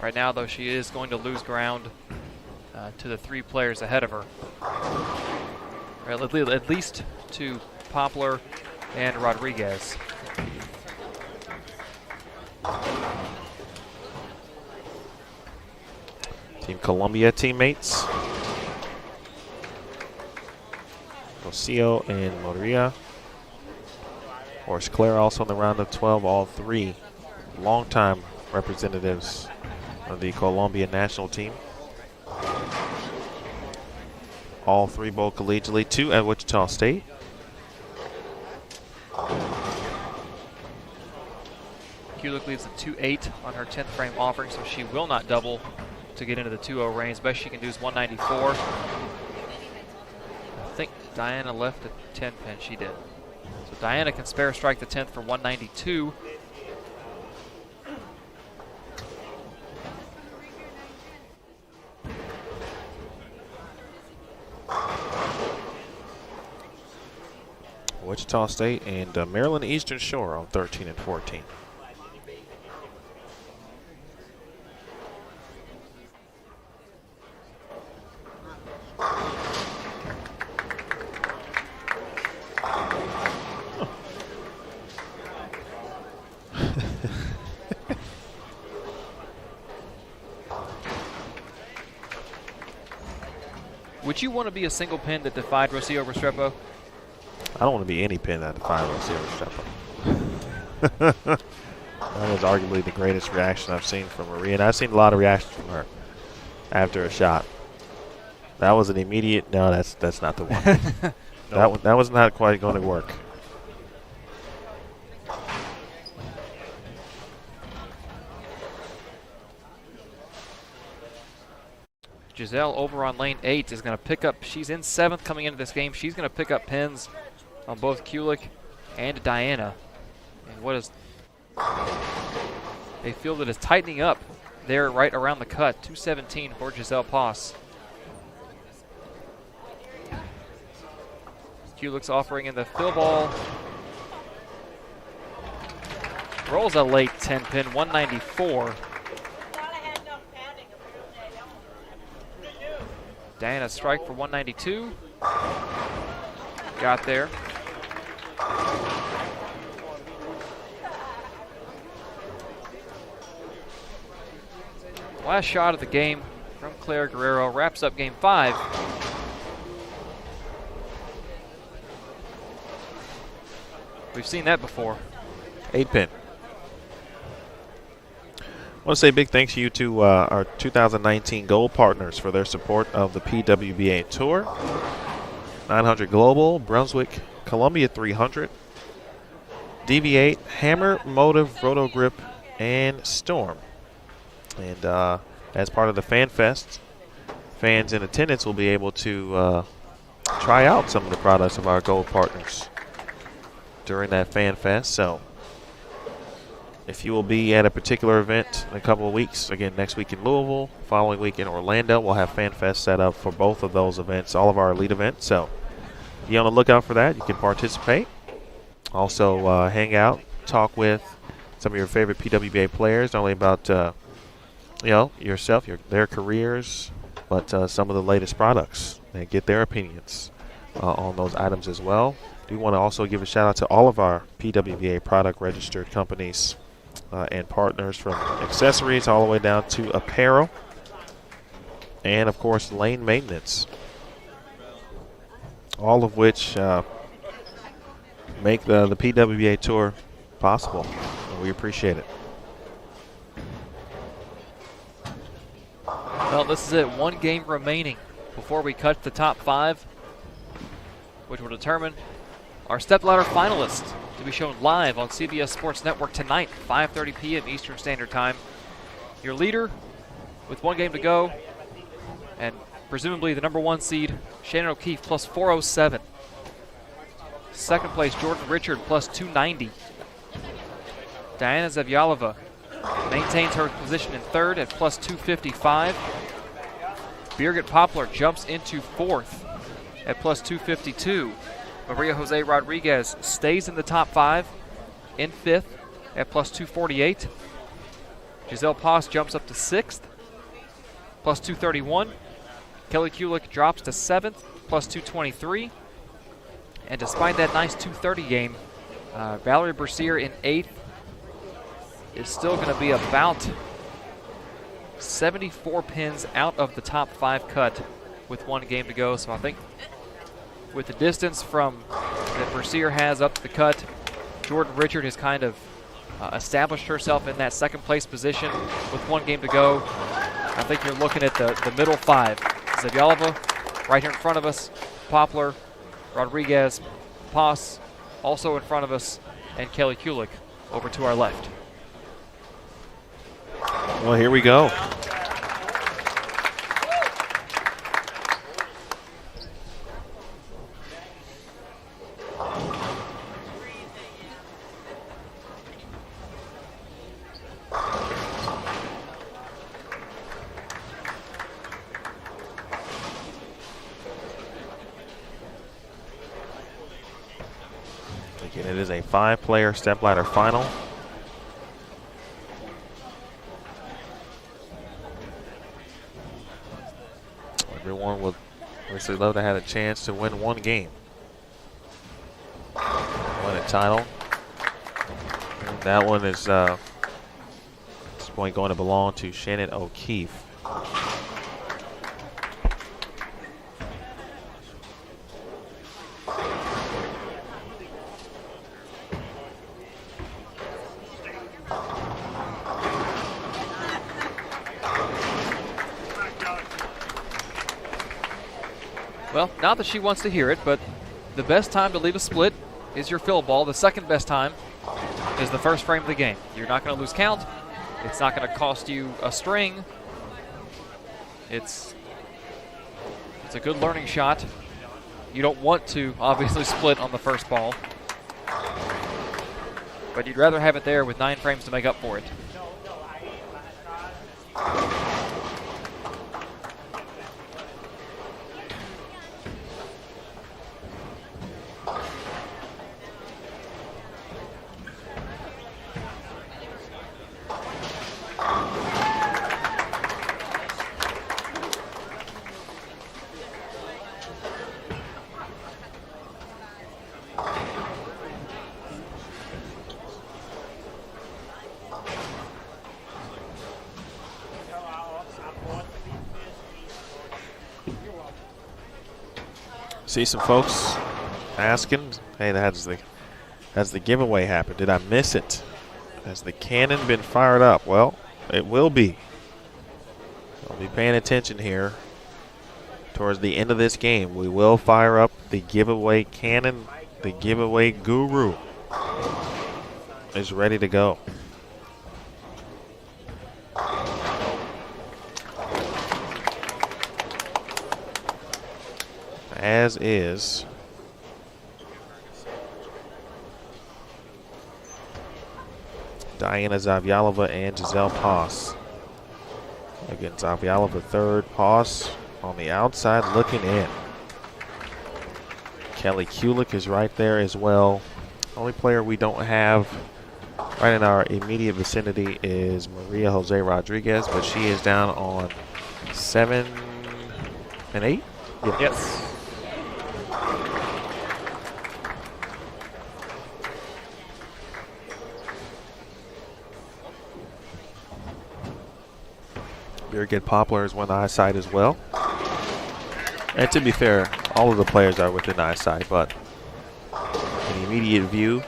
Right now, though, she is going to lose ground to the 3 players ahead of her. Or at least to Poplar and Rodriguez. Team Columbia teammates. Rocio and Moria. Horace Clare also in the round of 12. All 3 longtime representatives of the Columbia national team. All 3 bowl collegiately, 2 at Wichita State. Kulik leaves a 2.8 on her 10th frame offering, so she will not double to get into the 2-0 range. Best she can do is 194. I think Diana left a 10 pin. She did. So Diana can spare strike the 10th for 192. Wichita State and Maryland Eastern Shore on 13 and 14. Would you want to be a single pin that defied Rocio Restrepo? I don't want to be any pin that defied Rocio Restrepo. That was arguably the greatest reaction I've seen from Maria, and I've seen a lot of reactions from her after a shot. That was an immediate, no, that's not the one. Nope. That was not quite going to work. Giselle over on lane 8 is going to pick up. She's in 7th coming into this game. She's going to pick up pins on both Kulik and Diana. And what is a field that is tightening up there right around the cut. 217 for Giselle Poss. Kulik's offering in the fill ball. Rolls a late 10 pin, 194. Diana strike for 192. Got there. Last shot of the game from Claire Guerrero wraps up game 5. We've seen that before. 8 pin. I want to say a big thanks to you to our 2019 Gold partners for their support of the PWBA Tour. 900 Global, Brunswick, Columbia 300, DV8, Hammer, Motive, Roto Grip, and Storm. And as part of the Fan Fest, fans in attendance will be able to try out some of the products of our Gold partners during that Fan Fest. So if you will be at a particular event in a couple of weeks, again, next week in Louisville, following week in Orlando, we'll have Fan Fest set up for both of those events, all of our elite events. So be on the lookout for that. You can participate. Also hang out, talk with some of your favorite PWBA players, not only about yourself, their careers, but some of the latest products, and get their opinions on those items as well. Do want to also give a shout out to all of our PWBA product registered companies and partners, from accessories all the way down to apparel, and of course lane maintenance, all of which make the PWBA Tour possible. And we appreciate it. Well, this is it. One game remaining before we cut the top 5, which will determine our stepladder finalists to be shown live on CBS Sports Network tonight, 5:30 p.m. Eastern Standard Time. Your leader with 1 game to go, and presumably the number 1 seed, Shannon O'Keefe, plus 407. Second place, Jordan Richard, plus 290. Diana Zavyalova maintains her position in third at plus 255. Birgit Poplar jumps into fourth at plus 252. Maria Jose Rodriguez stays in the top 5 in fifth at plus 248. Giselle Poss jumps up to sixth, plus 231. Kelly Kulik drops to seventh, plus 223. And despite that nice 230 game, Valerie Bercier in eighth is still going to be about 74 pins out of the top 5 cut with 1 game to go. So I think with the distance from that Bercier has up the cut, Jordan Richard has kind of established herself in that second place position with 1 game to go. I think you're looking at the middle 5. Zavyalova right here in front of us, Poplar, Rodriguez, Poss also in front of us, and Kelly Kulik over to our left. Well, here we go. Again, it is a 5-player stepladder final. Everyone would obviously love to have a chance to win 1 game. Win a title. And that one is at this point going to belong to Shannon O'Keefe. Well, not that she wants to hear it, but the best time to leave a split is your fill ball. The second best time is the first frame of the game. You're not going to lose count. It's not going to cost you a string. It's a good learning shot. You don't want to obviously split on the first ball, but you'd rather have it there with 9 frames to make up for it. See some folks asking, hey, has the giveaway happened? Did I miss it? Has the cannon been fired up? Well, it will be. I'll be paying attention here. Towards the end of this game, we will fire up the giveaway cannon. The giveaway guru is ready to go. As is Diana Zavyalova and Giselle Poss. Again, Zavyalova third, Poss on the outside looking in. Kelly Kulik is right there as well. Only player we don't have right in our immediate vicinity is Maria Jose Rodriguez, but she is down on 7 and 8. Yeah. Yes. Birgit Poplar is one eyesight as well. And to be fair, all of the players are within eyesight, but in immediate view,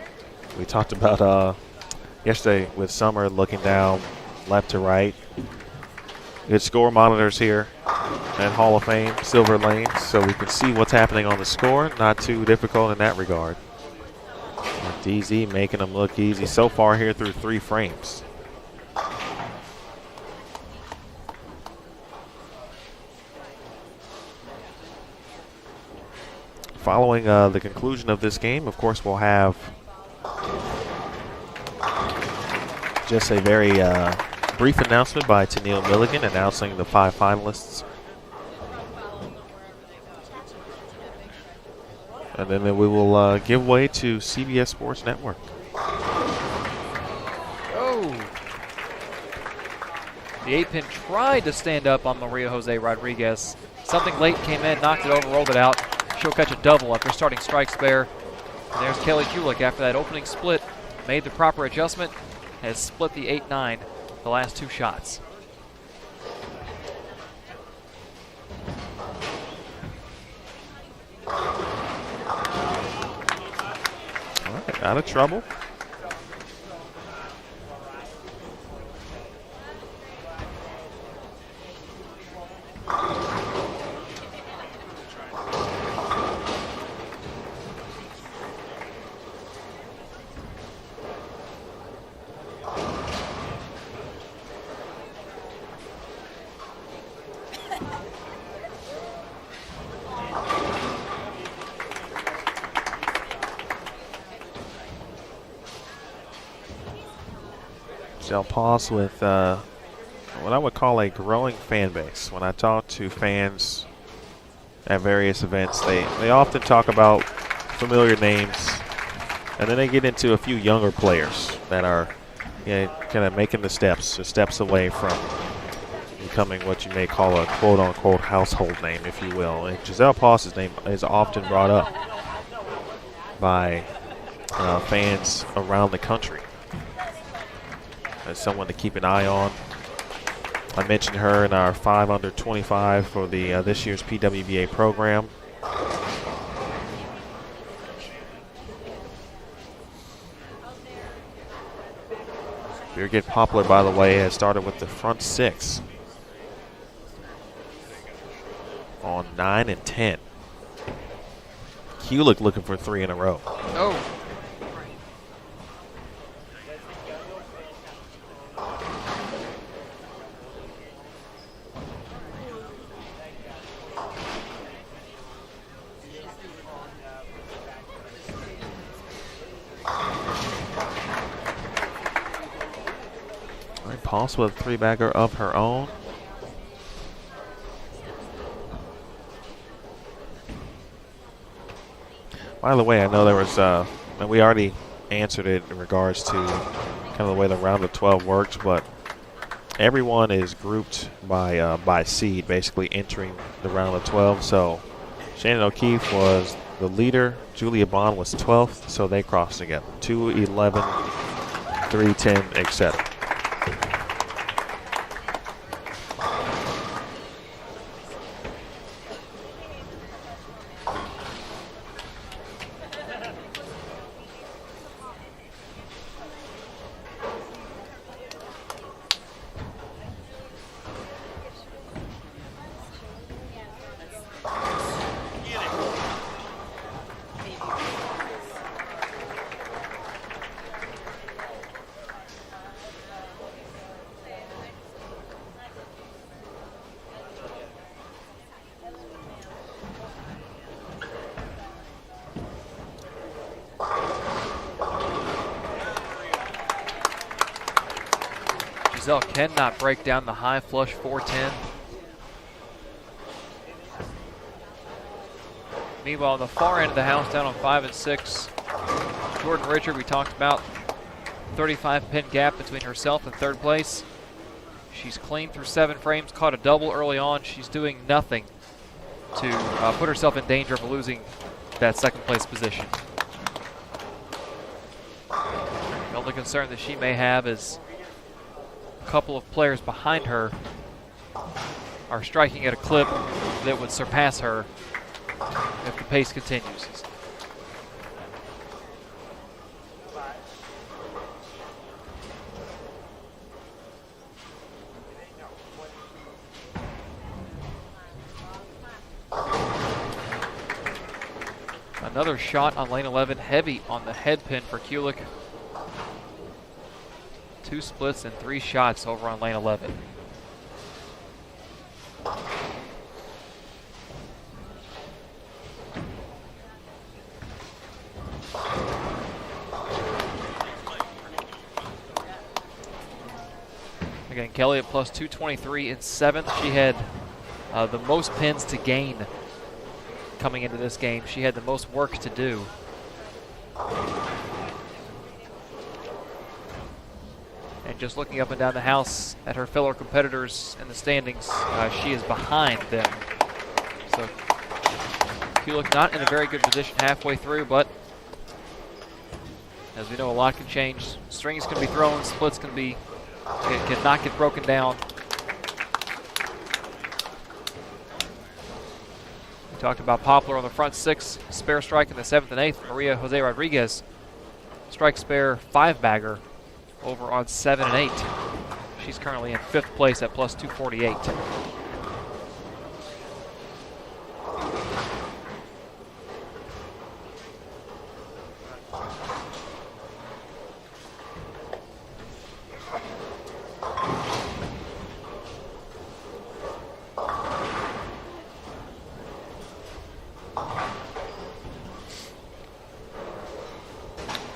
we talked about yesterday with Summer looking down left to right. Good score monitors here at Hall of Fame, Silver Lane, so we can see what's happening on the score. Not too difficult in that regard. DZ making them look easy so far here through 3 frames. Following the conclusion of this game, of course, we'll have just a very brief announcement by Tennille Milligan announcing the 5 finalists. And then we will give way to CBS Sports Network. Oh. The 8-pin tried to stand up on Maria Jose Rodriguez. Something late came in, knocked it over, rolled it out. She'll catch a double after starting strike spare. And there's Kelly Kulik after that opening split. Made the proper adjustment. Has split the 8-9 the last 2 shots. All right, out of trouble. Del Paz with what I would call a growing fan base. When I talk to fans at various events, they often talk about familiar names, and then they get into a few younger players that are kind of making the steps away from becoming what you may call a quote-unquote household name, if you will. And Giselle Paz's name is often brought up by fans around the country as someone to keep an eye on. I mentioned her in our 5 under 25 for the this year's PWBA program. Birgit Poplar, by the way, has started with the front 6 on 9 and 10. Kulik looking for 3 in a row. Oh. Pulse with a 3-bagger of her own. By the way, I know there was, and we already answered it in regards to kind of the way the round of 12 works, but everyone is grouped by seed, basically entering the round of 12. So Shannon O'Keefe was the leader. Julia Bond was 12th, so they crossed together. 2, 11, 3, 10, etc. Giselle cannot break down the high flush 410. Meanwhile, on the far end of the house, down on 5 and 6, Jordan Richard, we talked about, 35-pin gap between herself and 3rd place. She's clean through 7 frames, caught a double early on. She's doing nothing to put herself in danger of losing that 2nd place position. The only concern that she may have is a couple of players behind her are striking at a clip that would surpass her if the pace continues. Another shot on lane 11, heavy on the head pin for Kulik. 2 splits and 3 shots over on lane 11. Again, Kelly at plus 223 in 7th. She had the most pins to gain coming into this game. She had the most work to do. And just looking up and down the house at her fellow competitors in the standings, she is behind them. So Kulik not in a very good position halfway through, but as we know, a lot can change. Strings can be thrown, splits can not get broken down. We talked about Poplar on the front 6, spare strike in the 7th and 8th. Maria Jose Rodriguez, strike spare 5-bagger over on 7 and 8. She's currently in 5th place at plus 248.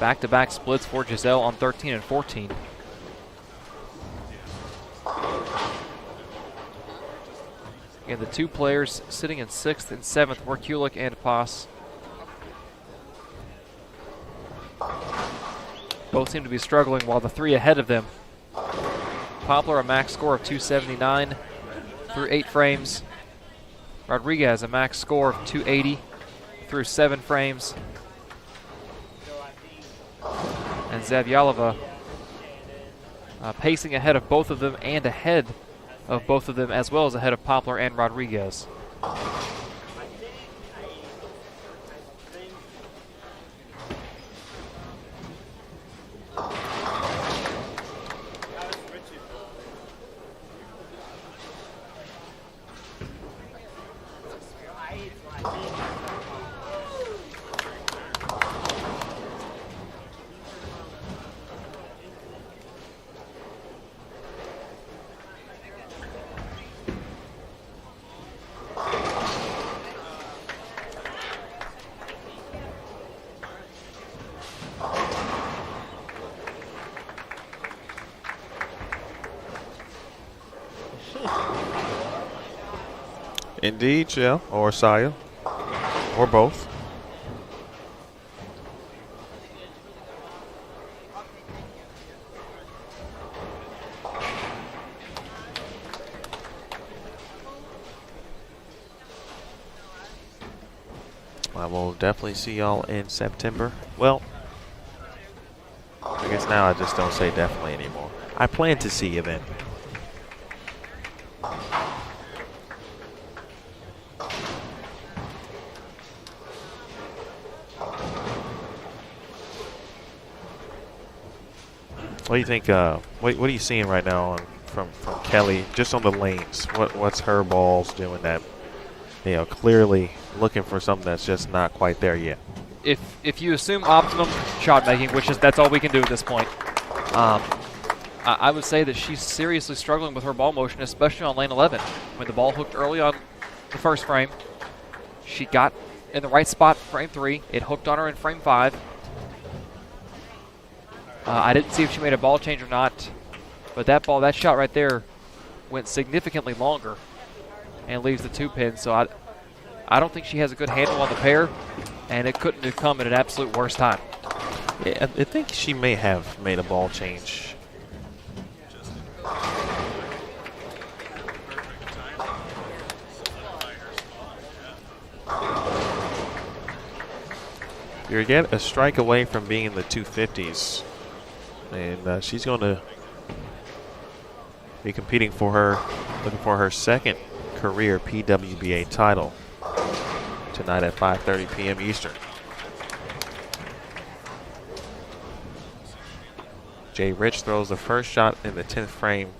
Back-to-back splits for Giselle on 13 and 14. Again, the 2 players sitting in 6th and 7th were Kulik and Paas. Both seem to be struggling, while the 3 ahead of them. Poplar a max score of 279 through 8 frames. Rodriguez a max score of 280 through 7 frames. And Zavyalova pacing ahead of both of them and ahead of both of them, as well as ahead of Poplar and Rodriguez. Indeed, yeah, or Saya, or both. I will definitely see y'all in September. Well, I guess now I just don't say definitely anymore. I plan to see you then. What do you think? What are you seeing right now from Kelly, just on the lanes? What's her balls doing that? Clearly looking for something that's just not quite there yet. If you assume optimum shot making, that's all we can do at this point, I would say that she's seriously struggling with her ball motion, especially on lane 11. When the ball hooked early on the first frame, she got in the right spot frame 3. It hooked on her in frame 5. I didn't see if she made a ball change or not, but that shot right there went significantly longer and leaves the 2 pin. So I don't think she has a good handle on the pair, and it couldn't have come at an absolute worst time. Yeah, I think she may have made a ball change. You're again a strike away from being in the 250s. And she's going to be looking for her second career PWBA title tonight at 5:30 p.m. Eastern. Jay Rich throws the first shot in the 10th frame.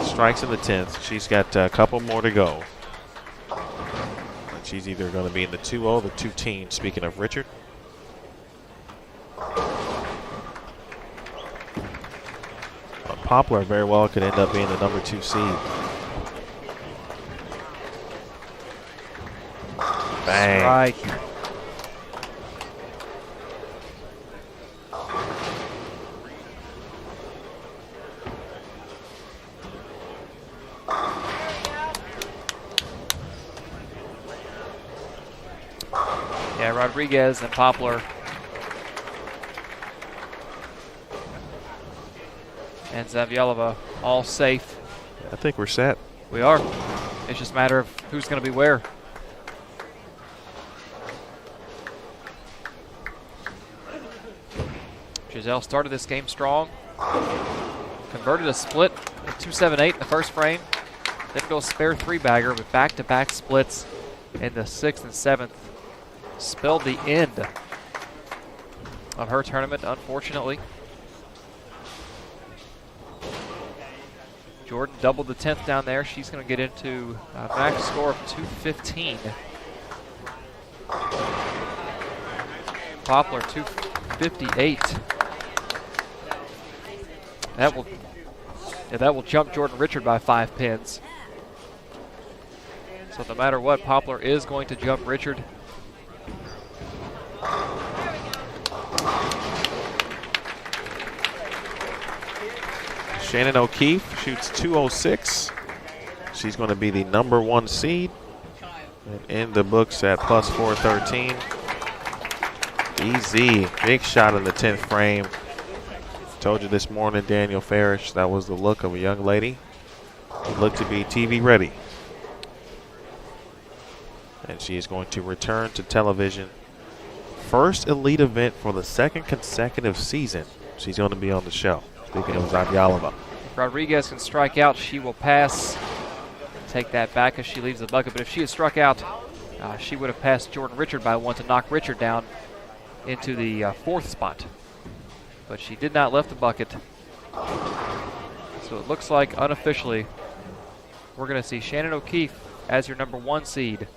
Strikes in the 10th. She's got a couple more to go. And she's either going to be in the 2-0 or the 2-teen, speaking of Richard. Poplar very well could end up being the number 2 seed. Bang. Strike. Yeah, Rodriguez and Poplar and Zavyalova all safe. I think we're set. We are. It's just a matter of who's going to be where. Giselle started this game strong. Converted a split at 2-7-8 in the first frame. Then go spare 3-bagger with back-to-back splits in the 6th and 7th. Spelled the end of her tournament, unfortunately. Jordan doubled the 10th down there. She's going to get into a max score of 215. Poplar 258. That will jump Jordan Richard by 5 pins. So no matter what, Poplar is going to jump Richard. Shannon O'Keefe shoots 206. She's going to be the number 1 seed. And in the books at plus 413. Easy. Big shot in the 10th frame. Told you this morning, Daniel Farish, that was the look of a young lady who looked to be TV ready. And she is going to return to television. First elite event for the 2nd consecutive season. She's going to be on the show. Speaking of Zavyalova. If Rodriguez can strike out, she will pass. Take that back as she leaves the bucket. But if she had struck out, she would have passed Jordan Richard by 1 to knock Richard down into the 4th spot. But she did not left the bucket. So it looks like unofficially we're going to see Shannon O'Keefe as your number 1 seed.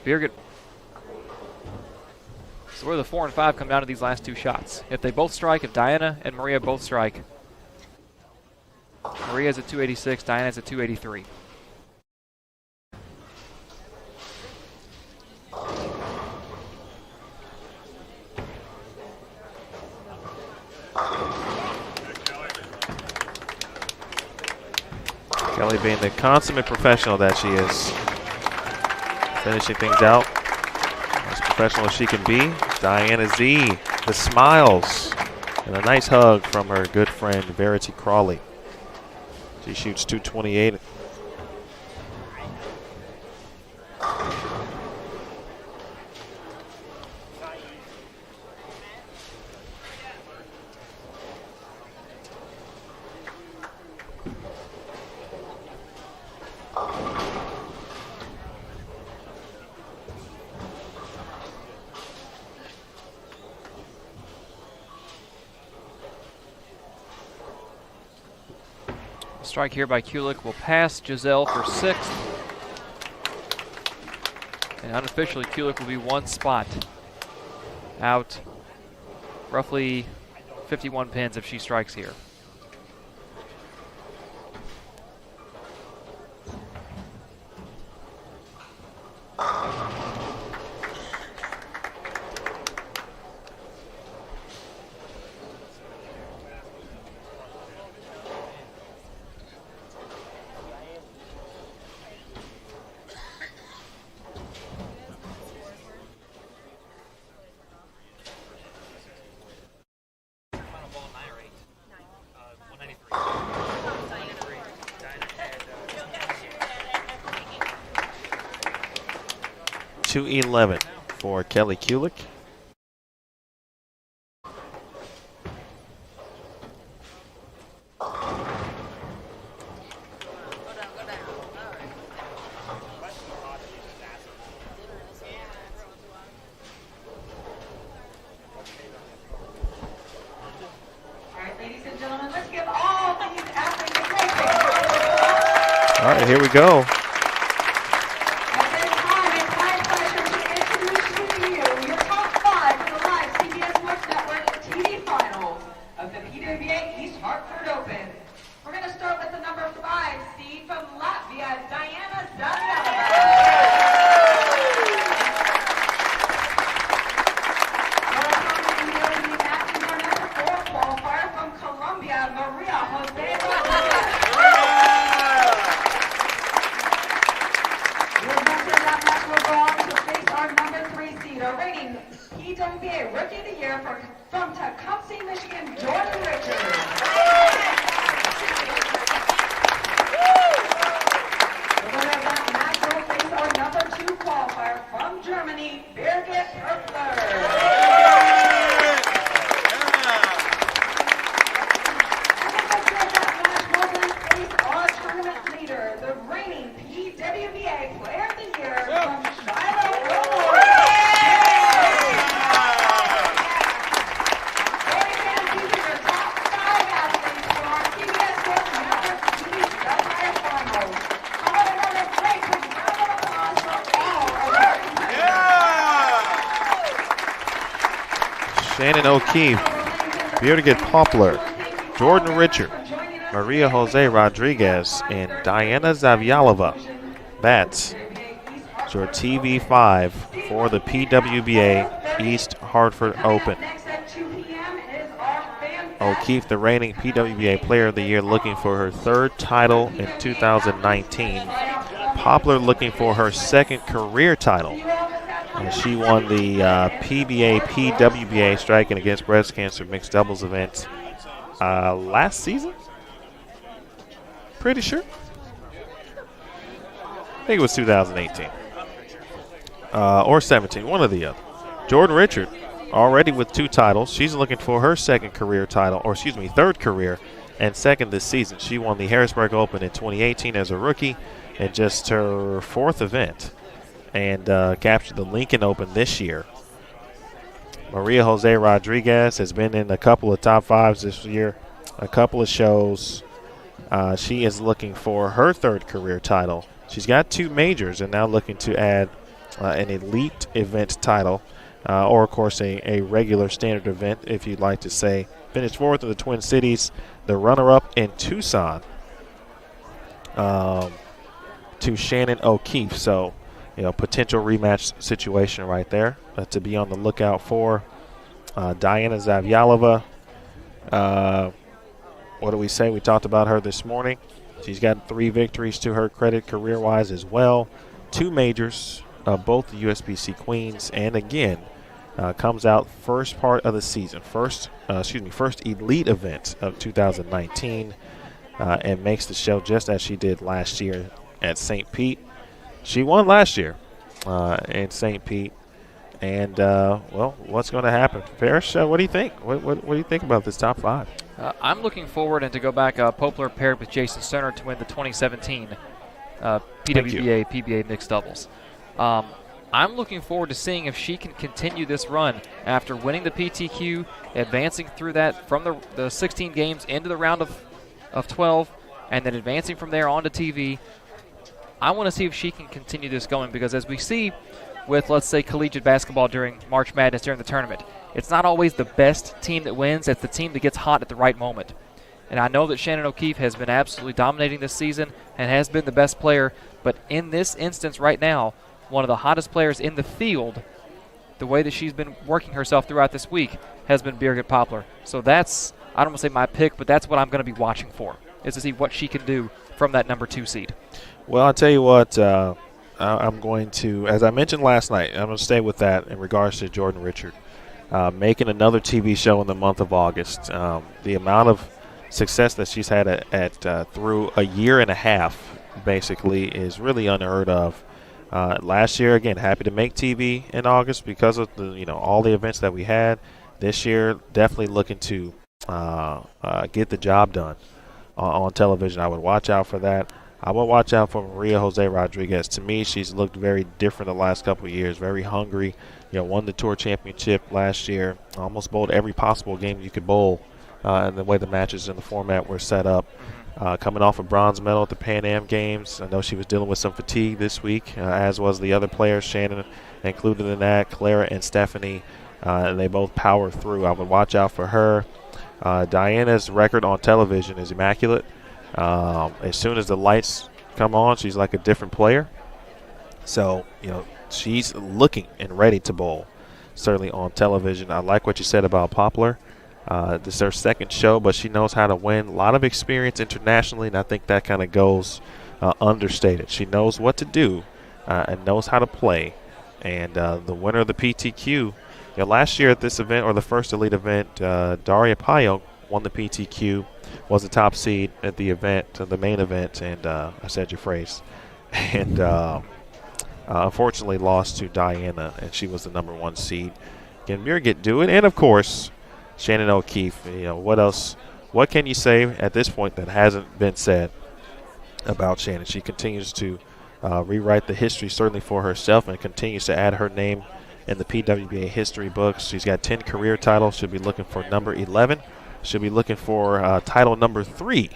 Birgit. So where the 4 and 5 come down to these last 2 shots. If they both strike, if Diana and Maria both strike, Maria's at 286, Diana's at 283. Kelly being the consummate professional that she is. Finishing things out as professional as she can be. Diana Z, the smiles, and a nice hug from her good friend Verity Crawley. She shoots 228. Strike here by Kulik will pass Giselle for 6th. And unofficially, Kulik will be 1 spot out, roughly 51 pins if she strikes here. .211 for Kelly Kulik. All right, here we go. Player of the Year from Shiloh, Illinois. Ladies and gentlemen, these are your top 5 athletes for our CBS Sports Network TV Starfire Finals. Come on, another great big round of applause for all of our competitors. Shannon O'Keefe, Birgit Poplar, Jordan Richard, Maria Jose Rodriguez, and Diana Zavyalova. That's your TV5 for the PWBA East Hartford Open. O'Keefe, the reigning PWBA Player of the Year, looking for her 3rd title in 2019. Poplar looking for her 2nd career title. And she won the PWBA Striking Against Breast Cancer Mixed Doubles event last season. Pretty sure. I think it was 2018. Or 17, one or the other. Jordan Richard, already with 2 titles. She's looking for her 2nd career title, or excuse me, 3rd career, and 2nd this season. She won the Harrisburg Open in 2018 as a rookie, and just her 4th event, and captured the Lincoln Open this year. Maria Jose Rodriguez has been in a couple of top 5s this year, a couple of shows. She is looking for her 3rd career title. She's got 2 majors and now looking to add an elite event title, or of course a regular standard event, if you'd like to say. Finished 4th in the Twin Cities, the runner-up in Tucson to Shannon O'Keefe. So, potential rematch situation right there to be on the lookout for. Diana Zavyalova. What do we say? We talked about her this morning. She's got 3 victories to her credit career-wise as well. 2 majors, both the USBC Queens, and again, comes out first part of the season, first elite event of 2019, and makes the show just as she did last year at St. Pete. She won last year in St. Pete. And, what's going to happen? Parrish, what do you think? What do you think about this top 5? I'm looking forward, and to go back, Poplar paired with Jason Sterner to win the 2017 PWBA PBA mixed doubles. I'm looking forward to seeing if she can continue this run after winning the PTQ, advancing through that from the 16 games into the round of 12, and then advancing from there onto TV. I want to see if she can continue this going, because as we see with, let's say, collegiate basketball during March Madness during the tournament, it's not always the best team that wins. It's the team that gets hot at the right moment. And I know that Shannon O'Keefe has been absolutely dominating this season and has been the best player, but in this instance right now, one of the hottest players in the field, the way that she's been working herself throughout this week, has been Birgit Poplar. So that's, I don't want to say my pick, but that's what I'm going to be watching for, is to see what she can do from that number 2 seed. Well, I'll tell you what, I'm going to, as I mentioned last night, I'm going to stay with that in regards to Jordan Richard. Making another TV show in the month of August. The amount of success that she's had at through a year and a half, basically, is really unheard of. Last year, again, happy to make TV in August because of all the events that we had. This year, definitely looking to get the job done on television. I would watch out for that. I will watch out for Maria Jose Rodriguez. To me, she's looked very different the last couple of years, very hungry. Won the Tour Championship last year, almost bowled every possible game you could bowl, and the way the matches and the format were set up. Coming off a bronze medal at the Pan Am Games. I know she was dealing with some fatigue this week, as was the other players, Shannon included in that, Clara and Stephanie, and they both powered through. I would watch out for her. Diana's record on television is immaculate. As soon as the lights come on, she's like a different player. So, she's looking and ready to bowl, certainly on television. I like what you said about Poplar. This is her 2nd show, but she knows how to win. A lot of experience internationally, and I think that kind of goes understated. She knows what to do and knows how to play. And the winner of the PTQ, last year at this event, or the first elite event, Daria Payo won the PTQ, was the top seed at the event, the main event, and I said your phrase. And unfortunately lost to Diana, and she was the number 1 seed. Can Birgit do it? And, of course, Shannon O'Keefe. What else? What can you say at this point that hasn't been said about Shannon? She continues to rewrite the history certainly for herself and continues to add her name in the PWBA history books. She's got 10 career titles. She'll be looking for number 11. She'll be looking for title number 3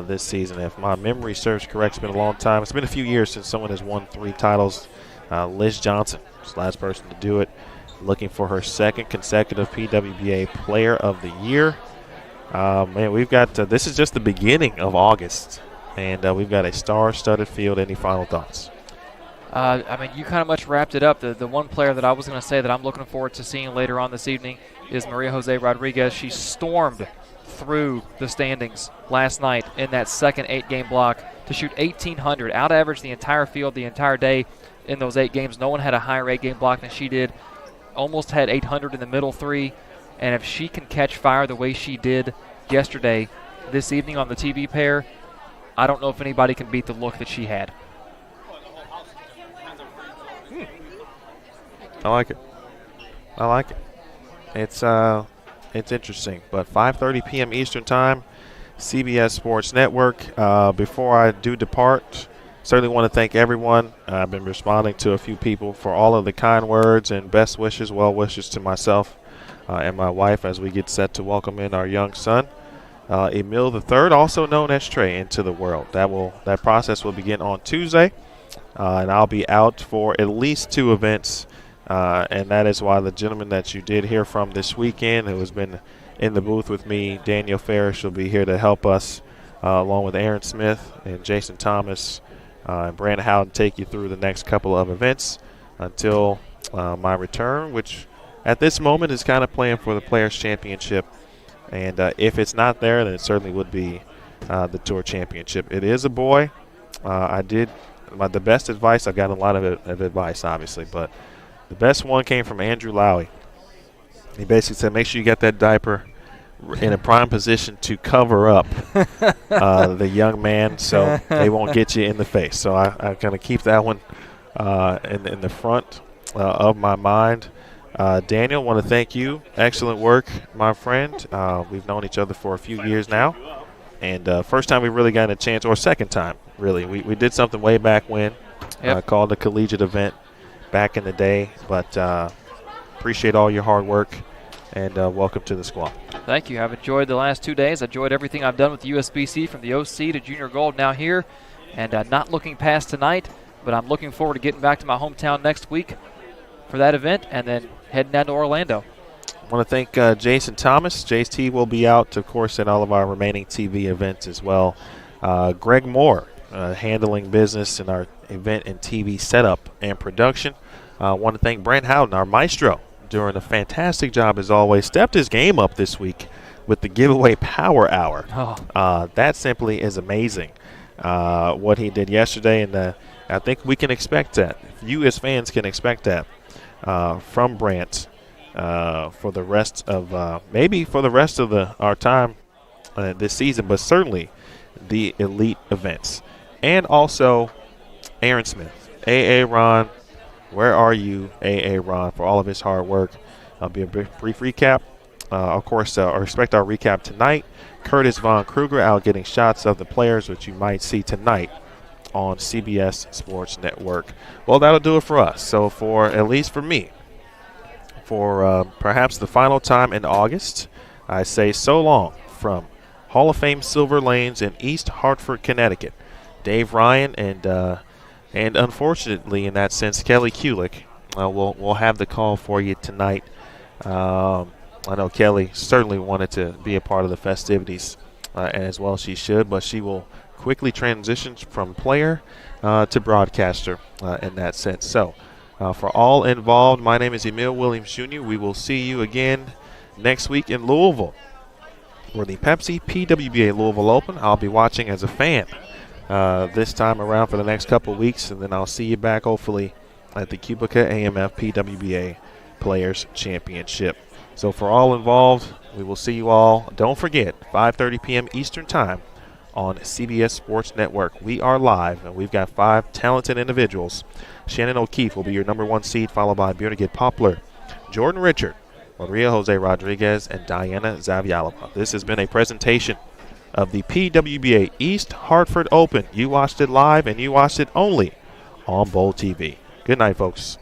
this season. If my memory serves correct, it's been a long time. It's been a few years since someone has won 3 titles. Liz Johnson was the last person to do it. Looking for her 2nd consecutive PWBA Player of the Year. Man, we've got this is just the beginning of August, and we've got a star-studded field. Any final thoughts? I mean, you kind of much wrapped it up. The one player that I was going to say that I'm looking forward to seeing later on this evening is Maria Jose Rodriguez. She stormed through the standings last night in that second 8-game block to shoot 1,800, out-averaged the entire field the entire day in those 8 games. No one had a higher 8-game block than she did. Almost had 800 in the middle 3. And if she can catch fire the way she did yesterday, this evening on the TV pair, I don't know if anybody can beat the look that she had. I like it. I like it. It's interesting. But 5:30 p.m. Eastern Time, CBS Sports Network. Before I do depart, certainly want to thank everyone. I've been responding to a few people for all of the kind words and best wishes, well wishes to myself and my wife as we get set to welcome in our young son, Emil III, also known as Trey, into the world. That process will begin on Tuesday, and I'll be out for at least 2 events, and that is why the gentleman that you did hear from this weekend, who has been in the booth with me, Daniel Ferris, will be here to help us, along with Aaron Smith and Jason Thomas and Brandon Howden, take you through the next couple of events until my return, which at this moment is kind of playing for the Players' Championship. And if it's not there, then it certainly would be the Tour Championship. It is a boy. The best advice, I've gotten a lot of advice, obviously, but the best one came from Andrew Lowy. He basically said, make sure you get that diaper in a prime position to cover up the young man so they won't get you in the face. So I kind of keep that one in the front of my mind. Daniel, want to thank you. Excellent work, my friend. We've known each other for a few years now. And first time we really got a chance, or second time, really. We did something way back when, called a collegiate event back in the day. But appreciate all your hard work, and welcome to the squad. Thank you. I've enjoyed the last 2 days. I enjoyed everything I've done with the USBC, from the OC to Junior Gold, now here. And not looking past tonight, but I'm looking forward to getting back to my hometown next week for that event, and then heading down to Orlando. I want to thank Jason Thomas. JT will be out, of course, at all of our remaining TV events as well. Greg Moore, handling business in our event and TV setup and production. I want to thank Brent Howden, our maestro, doing a fantastic job as always. Stepped his game up this week with the giveaway Power Hour. That simply is amazing, what he did yesterday, and I think we can expect that. You as fans can expect that from Brant for the rest of maybe for the rest of our time this season, but certainly the elite events. And also Aaron Smith, A.A. Ron, where are you, A.A. Ron, for all of his hard work. I'll be a brief recap. Of course, expect our recap tonight. Curtis Von Kruger out getting shots of the players, which you might see tonight on CBS Sports Network. Well, that'll do it for us. So at least for me, for perhaps the final time in August, I say so long from Hall of Fame Silver Lanes in East Hartford, Connecticut. Dave Ryan and unfortunately, in that sense, Kelly Kulick will have the call for you tonight. I know Kelly certainly wanted to be a part of the festivities, and as well she should, but she will quickly transition from player to broadcaster in that sense. So for all involved, my name is Emil Williams Jr. We will see you again next week in Louisville for the Pepsi PWBA Louisville Open. I'll be watching as a fan this time around for the next couple of weeks, and then I'll see you back hopefully at the Cubica AMF PWBA Players Championship. So for all involved, we will see you all. Don't forget, 5:30 p.m. Eastern Time on CBS Sports Network. We are live, and we've got 5 talented individuals. Shannon O'Keefe will be your number 1 seed, followed by Bjornegit Poplar, Jordan Richard, Maria Jose Rodriguez, and Diana Zavialova. This has been a presentation of the PWBA East Hartford Open. You watched it live, and you watched it only on Bowl TV. Good night, folks.